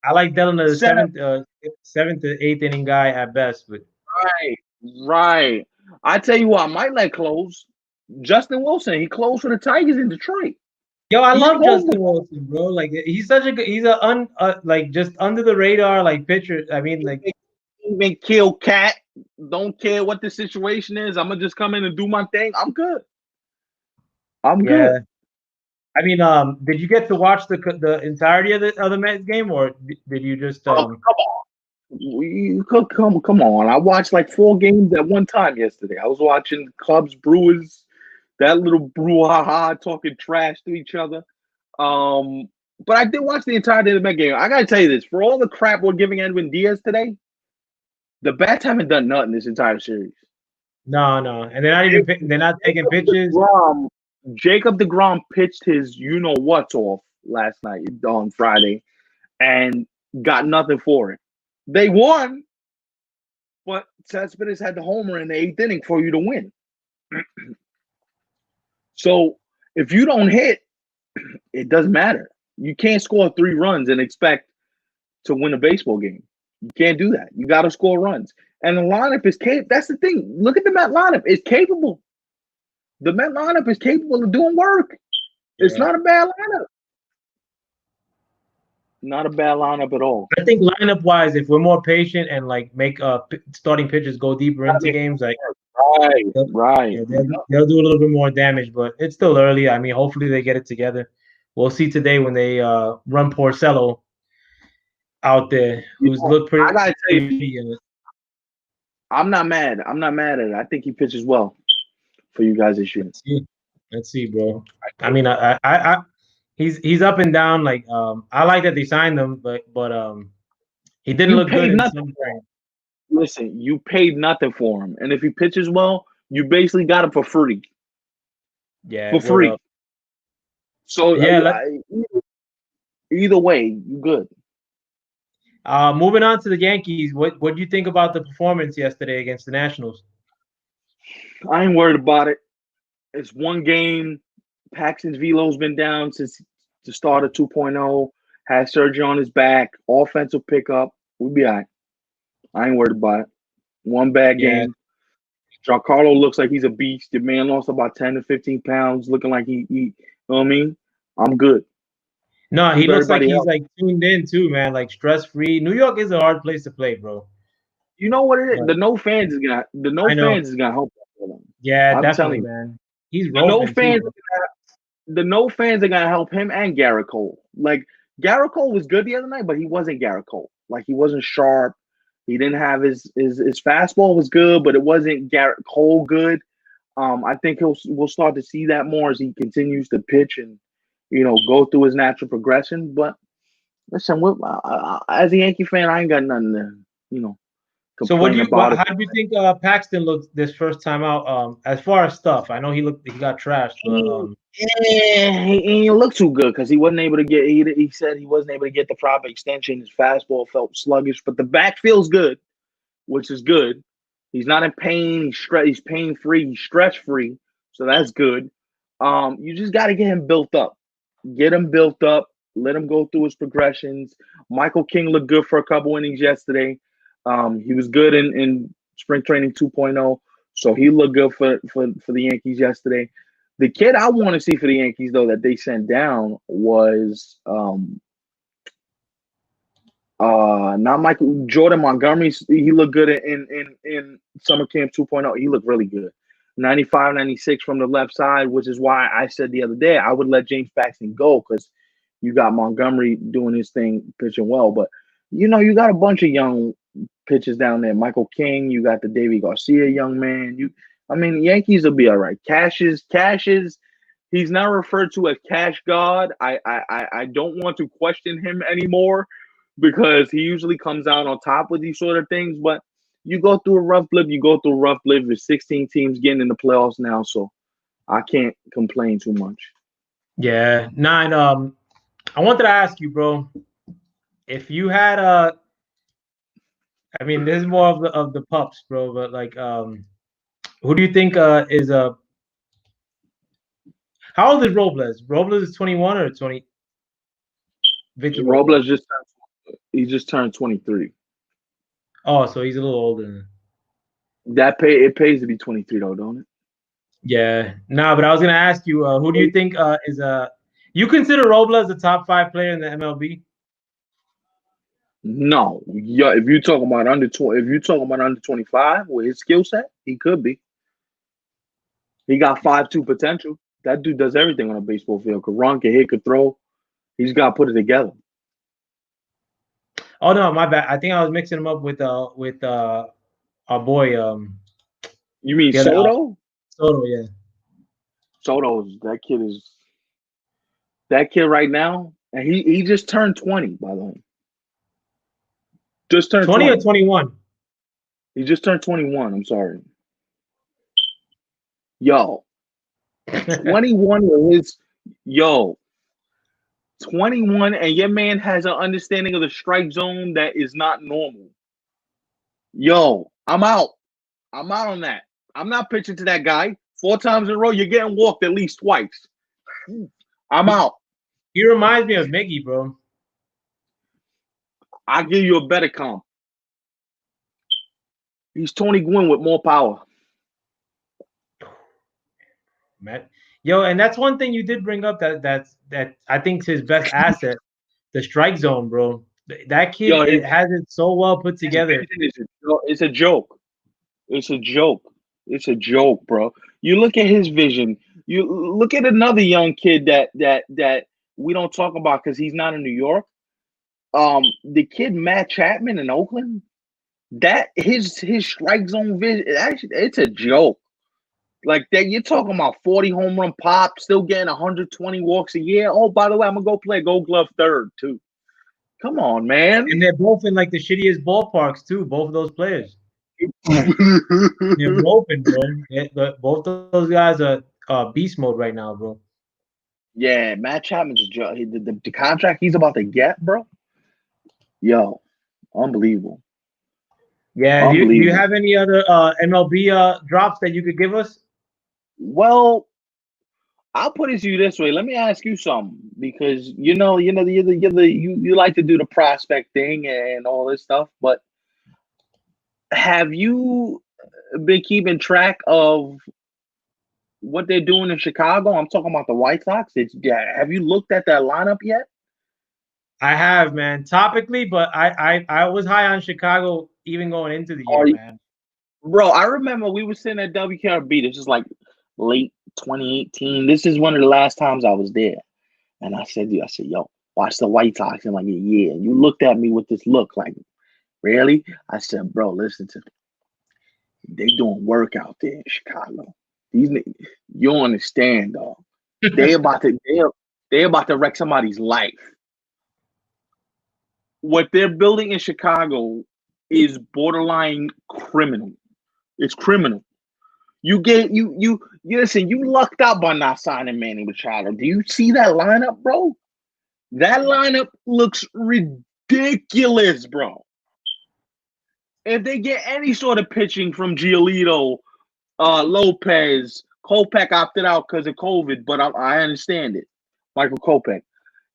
I like Dellin as a Seven, seventh to eighth inning guy at best. But right, right. I tell you what, I might let close. Justin Wilson, he closed for the Tigers in Detroit. yo, I He love closed. Justin Wilson, bro. Like he's such a good. He's a like just under the radar like pitcher. I mean, like Even kill cat. Don't care what the situation is. I'm gonna just come in and do my thing. I'm good. I'm yeah. good. I mean, did you get to watch the entirety of the Mets game, or did you just Oh, come on. You could come on. I watched like 4 games at one time yesterday. I was watching Cubs Brewers, that little brouhaha talking trash to each other. But I did watch the entirety of the Met game. I gotta tell you this: for all the crap we're giving Edwin Diaz today, the bats haven't done nothing this entire series. no, and they're not taking pitches. Jacob DeGrom pitched his you know what's off last night on Friday and got nothing for it. They won, but Cespedes had the homer in the 8th inning for you to win. So if you don't hit, it doesn't matter. You can't score 3 runs and expect to win a baseball game. You can't do that. You got to score runs. And the lineup is capable. That's the thing. Look at the Met lineup. It's capable. The Met lineup is capable of doing work. It's Yeah. not a bad lineup. Not a bad lineup at all. I think lineup wise, if we're more patient and like make starting pitchers go deeper into games, like Right, right. yeah, they'll do a little bit more damage. But it's still early. I mean, hopefully they get it together. We'll see today when they run Porcello out there, You who's know, looked I gotta tell you, pretty. I'm not mad. I'm not mad at it. I think he pitches well for you guys this year. Let's see, bro. I mean, he's up and down. Like, I like that they signed him, but he didn't You look good paid in nothing. some games. Listen, you paid nothing for him, and if he pitches well, you basically got him for free. Yeah, For free. So yeah. either way, you good. Moving on to the Yankees. What do you think about the performance yesterday against the Nationals? I ain't worried about it. It's one game. Paxton's velo's been down since the start of 2.0. Had surgery on his back. Offensive pickup. We'll be all right. I ain't worried about it. One bad game. Giancarlo looks like he's a beast. The man lost about 10 to 15 pounds, looking like he you know what I mean? I'm good. No, he looks like Everybody he's else. like tuned in too, man. Like stress free. New York is a hard place to play, bro. You know what it is? But The no fans I know. is gonna help them. Yeah, I'm definitely, telling you. man. He's The no roping too, fans bro. the no fans are gonna help him and Garrett Cole. Like Garrett Cole was good the other night, but he wasn't Garrett Cole. Like he wasn't sharp. He didn't have his fastball was good, but it wasn't Garrett Cole good. I think we'll start to see that more as he continues to pitch and go through his natural progression. But listen, as a Yankee fan, I ain't got nothing to So what do complain you about it. how do you think Paxton looked this first time out? As far as stuff, I know he got trashed, but He didn't look too good because he wasn't able to get. He said he wasn't able to get the proper extension. His fastball felt sluggish, but the back feels good, which is good. He's not in pain. He's pain free. He's stress free, so that's good. You just got to get him built up. Get him built up. Let him go through his progressions. Michael King looked good for a couple innings yesterday. He was good in spring training 2.0, so he looked good for the Yankees yesterday. The kid I want to see for the Yankees though that they sent down was not Michael Jordan Montgomery. He looked good in summer camp 2.0. He looked really good. 95, 96 from the left side, which is why I said the other day I would let James Paxton go because you got Montgomery doing his thing, pitching well. But you got a bunch of young pitchers down there. Michael King, you got the Davy Garcia young man. Yankees will be all right. Cashes. He's now referred to as Cash God. I don't want to question him anymore because he usually comes out on top with these sort of things. But you go through a rough blip. There's 16 teams getting in the playoffs now, so I can't complain too much. yeah, nine. I wanted to ask you, bro, if you had I mean, this is more of the pups, bro, but like, who do you think is how old is Robles? Robles is 21 or 20? Victor Robles. Robles just turned 23. Oh, so he's a little older. It pays to be 23 though, don't it? Yeah. No, but I was gonna ask you, who do you think is you consider Robles a top 5 player in the MLB? No, yeah. If you're talking about under 25 with his skill set, he could be. He got 5'2" potential. That dude does everything on a baseball field. Could run, could hit, could throw. He's got to put it together. Oh no, my bad. I think I was mixing him up with our boy You mean the other Soto? Soto, yeah. That kid right now, and he just turned 20, by the way. Just turned 20 20. or 21? He just turned 21. I'm sorry. Yo, 21 with his 21, and your man has an understanding of the strike zone that is not normal. Yo, I'm out. I'm out on that. I'm not pitching to that guy 4 times in a row. You're getting walked at least twice. I'm out. He reminds me of Miggy, bro. I'll give you a better comp. He's Tony Gwynn with more power. Man. Yo, and that's one thing you did bring up that I think is his best asset, the strike zone, bro. That kid Yo, has it so well put together. It's a joke. It's a joke. It's a joke, bro. You look at his vision. You look at another young kid that we don't talk about because he's not in New York. The kid Matt Chapman in Oakland. That his strike zone vision. Actually, it's a joke. Like that, you're talking about 40 home run pop, still getting 120 walks a year. Oh, by the way, I'm gonna go play Gold Glove third too. Come on, man. And they're both in like the shittiest ballparks too, both of those players. They're roping, bro. Both of those guys are beast mode right now, bro. Yeah, Matt Chapman's a joke. The contract he's about to get, bro. Yo, unbelievable. Yeah. Do you have any other MLB drops that you could give us? Well, I'll put it to you this way. Let me ask you something because you like to do the prospect thing and all this stuff, but have you been keeping track of what they're doing in Chicago? I'm talking about the White Sox. Have you looked at that lineup yet? I have, man. Topically, but I was high on Chicago even going into the year, man. Bro, I remember we were sitting at WKRB. This is like late 2018. This is one of the last times I was there. And I said, yo, watch the White Sox in like a year. And you looked at me with this look like, really? I said, bro, listen to me. They doing work out there in Chicago. These niggas, you don't understand, dog. They about to wreck somebody's life. What they're building in Chicago is borderline criminal. It's criminal. You listen, you lucked out by not signing Manny Machado. Do you see that lineup, bro? That lineup looks ridiculous, bro. If they get any sort of pitching from Giolito, Lopez, Kopech opted out because of COVID, but I understand it. Michael Kopech.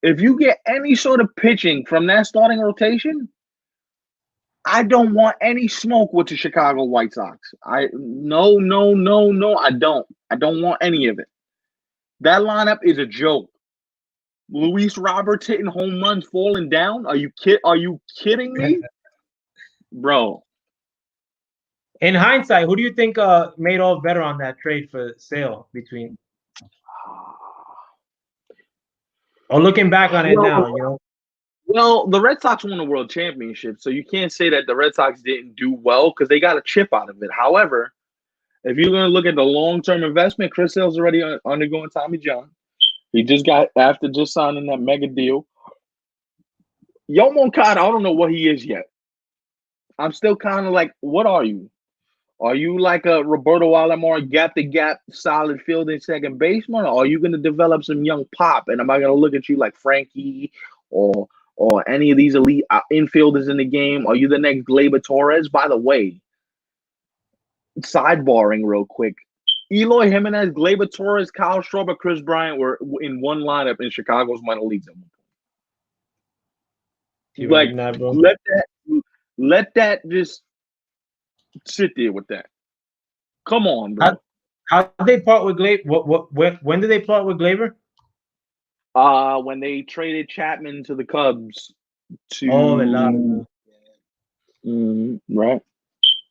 If you get any sort of pitching from that starting rotation, I don't want any smoke with the Chicago White Sox. No, I don't. I don't want any of it. That lineup is a joke. Luis Roberts hitting home runs, falling down. Are you kidding me, bro? In hindsight, who do you think made all better on that trade for Sale between? Or looking back on it now, you know. Well, the Red Sox won a world championship, so you can't say that the Red Sox didn't do well because they got a chip out of it. However, if you're going to look at the long-term investment, Chris Sale's already undergoing Tommy John. He just got, after just signing that mega deal. Yo Moncada, I don't know what he is yet. I'm still kind of like, what are you? Are you like a Roberto Alomar gap-to-gap solid fielding second baseman? Or are you going to develop some young pop? And am I going to look at you like Frankie or any of these elite infielders in the game? Are you the next Gleyber Torres? By the way, sidebarring real quick. Eloy Jimenez, Gleyber Torres, Kyle Schwarber, Chris Bryant were in one lineup in Chicago's minor leagues. Like, let that just sit there with that. Come on, bro. How did they part with Gleyber? When did they part with Gleyber? When they traded Chapman to the Cubs. Right.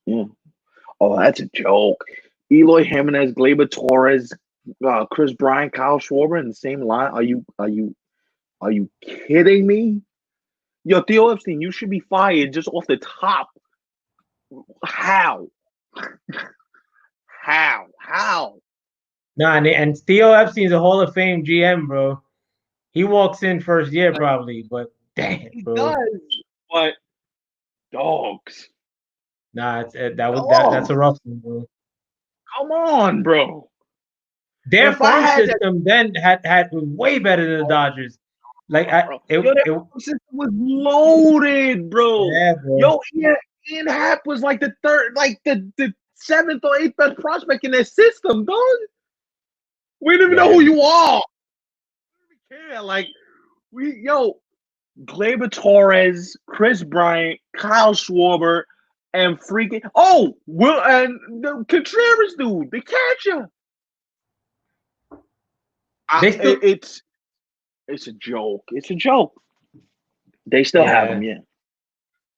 Yeah. Oh, that's a joke. Eloy Jimenez, Gleyber Torres, Chris Bryant, Kyle Schwarber in the same line. Are you kidding me? Yo, Theo Epstein, you should be fired just off the top. How? Nah, and Theo Epstein's a Hall of Fame GM, bro. He walks in first year probably, but damn, bro. He does, but dogs. Nah, that's a rough one, bro. Come on, bro. Their farm system then had way better than the Dodgers. Like it was loaded, bro. Yeah, bro. Yo, Ian Happ was like the third, like the seventh or eighth best prospect in their system, dog. We don't even know Yeah. who you are. We don't care. Like Gleyber Torres, Chris Bryant, Kyle Schwarber, and freaking Will and the Contreras dude, the catcher. They still, It's a joke. It's a joke. They still have yeah. him,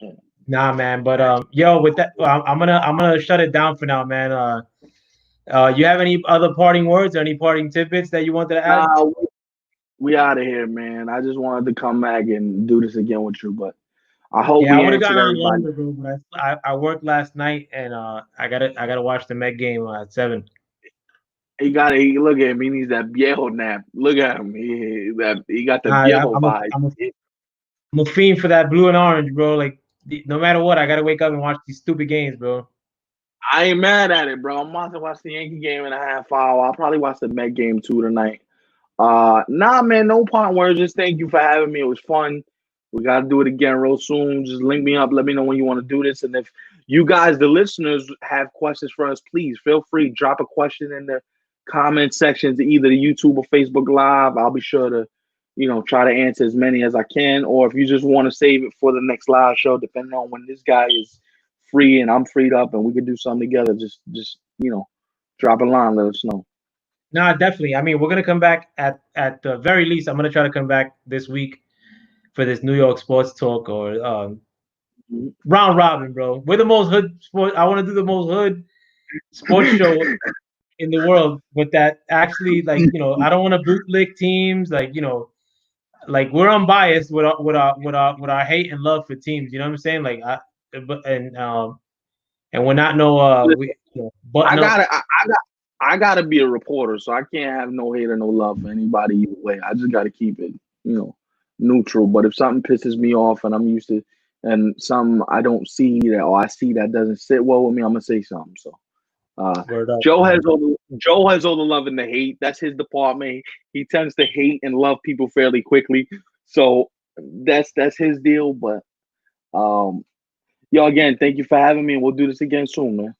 yeah. Nah, man. But yo, with that, I'm gonna shut it down for now, man. You have any other parting words or any parting tidbits that you wanted to add? Nah, we out of here, man. I just wanted to come back and do this again with you, but I hope Yeah, I we would have answered gone on everybody. longer, bro. But I worked last night and I gotta watch the Met game at 7. He look at him. He needs that viejo nap. Look at him. He got the I, viejo I'm a, vibe. I'm a, I'm a fiend for that blue and orange, bro. Like no matter what, I gotta wake up and watch these stupid games, bro. I ain't mad at it, bro. I'm about to watch the Yankee game in a half hour. I'll probably watch the Met game too tonight. Nah, man, no part words. Just thank you for having me. It was fun. We got to do it again real soon. Just link me up. Let me know when you want to do this. And if you guys, the listeners, have questions for us, please feel free. Drop a question in the comment sections, either the YouTube or Facebook Live. I'll be sure to, try to answer as many as I can. Or if you just want to save it for the next live show, depending on when this guy is free and I'm freed up and we can do something together, just drop a line. Let us know. Nah, definitely. I mean, we're gonna come back at the very least. I'm gonna try to come back this week for this New York sports talk or round robin, bro. We're the most hood sport. I want to do the most hood sports show in the world, but that actually, like, I don't want to bootlick teams. Like, like we're unbiased with our hate and love for teams. You know what I'm saying? Like, and we're not button I up. gotta, I gotta be a reporter, so I can't have no hate or no love for anybody either way. I just gotta keep it, neutral. But if something pisses me off and I'm used to, and some I don't see that or I see that doesn't sit well with me, I'm gonna say something. So, Word up, Joe man. has all the love and the hate. That's his department. He tends to hate and love people fairly quickly. So that's his deal. But yo, again, thank you for having me, and we'll do this again soon, man.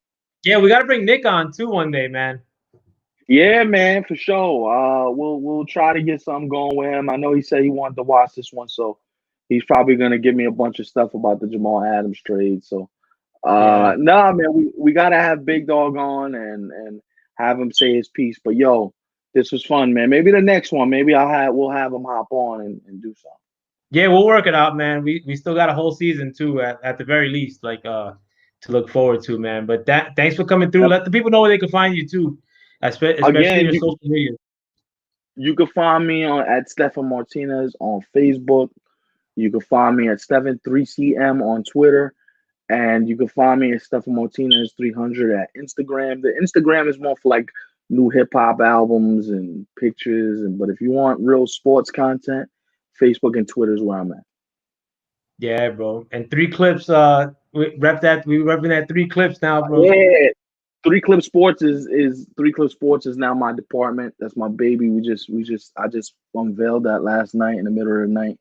Yeah, we got to bring Nick on too one day, man. Yeah, man, for sure. We'll try to get something going with him. I know he said he wanted to watch this one, so he's probably gonna give me a bunch of stuff about the Jamal Adams trade. So, Yeah. nah, man, we gotta have Big Dog on and have him say his piece. But yo, this was fun, man. Maybe the next one, maybe we'll have him hop on and do something. Yeah, we'll work it out, man. We still got a whole season too, at the very least, like to look forward to, man. But thanks for coming through. Yep. Let the people know where they can find you too, especially Again, your social media. you can find me at Stefan Martinez on Facebook. You can find me at Stefan3CM on Twitter. And you can find me at Stefan Martinez 300 at Instagram. The Instagram is more for like new hip hop albums and pictures. But if you want real sports content, Facebook and Twitter is where I'm at. Yeah, bro. And 3 clips. We rep that. We repping that 3 clips now, bro. Yeah, Three Clip Sports is Three Clip Sports is now my department. That's my baby. I just unveiled that last night in the middle of the night.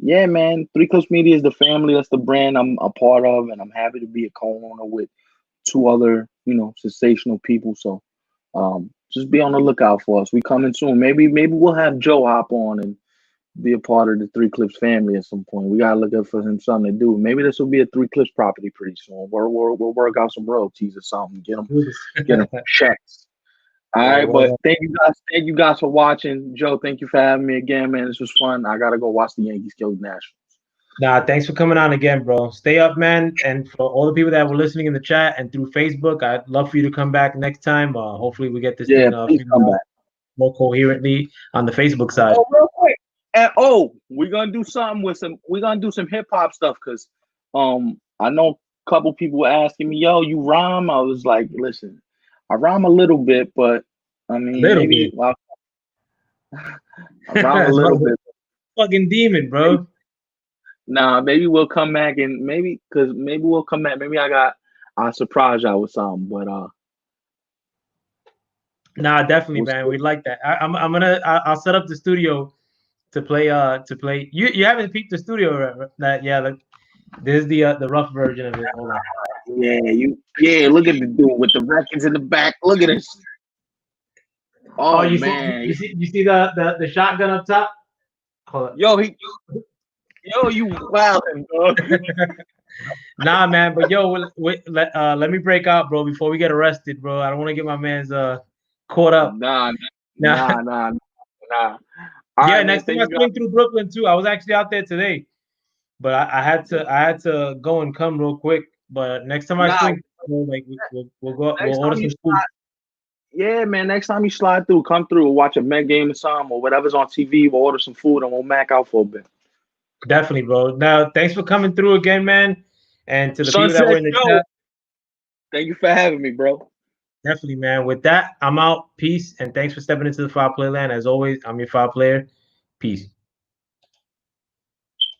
Yeah, man. Three Clips Media is the family. That's the brand I'm a part of, and I'm happy to be a co-owner with two other, sensational people. So just be on the lookout for us. We coming soon. Maybe we'll have Joe hop on and be a part of the Three Clips family at some point. We gotta look up for him something to do. Maybe this will be a Three Clips property pretty soon. We'll work out some royalties or something. Get them checks. All Yeah, right, well, but thank you guys for watching. Joe, thank you for having me again, man. This was fun. I gotta go watch the Yankees kill the Nationals. nah, thanks for coming on again, bro. Stay up, man. And for all the people that were listening in the chat and through Facebook, I'd love for you to come back next time. Hopefully, we get this Yeah, thing please figured come out back. more coherently on the Facebook side. Oh, real quick. And we're gonna do something with some. We're gonna do some hip hop stuff because, I know a couple people were asking me, "Yo, you rhyme?" I was like, "Listen, I rhyme a little bit, but I A mean, little maybe bit. I rhyme a That's little my bit. fucking demon, Maybe, bro. nah, maybe we'll come back and maybe we'll come back. Maybe I'll surprise y'all with something, but Nah, definitely, we'll man. see. We'd like that. I'll set up the studio to play. You haven't peeped the studio, right? That yeah. Like, This is the rough version of it. Hold on. Yeah, look at the dude with the records in the back. Look at this. Oh, Oh man. you see the shotgun up top? Hold Yo, you wildin', dog. Nah, man, but yo, let me break out, bro, before we get arrested, bro. I don't want to get my man's caught up. Nah, Nah, nah, nah, nah. All yeah. right, man. Next time I Thank you. swing through Brooklyn too. I was actually out there today, but I had to go and come real quick. But next time I Nah, swing, bro, like we'll next order time you some food. yeah, man. Next time you slide through, come through, watch a Met game or something, or whatever's on TV. We'll order some food and we'll mac out for a bit. Definitely, bro. Now, thanks for coming through again, man. And to the people that were Sunset in the Show. chat, Thank you for having me, bro. definitely, man. With that, I'm out. Peace, and thanks for stepping into the Foul Play land. As always, I'm your foul player. Peace.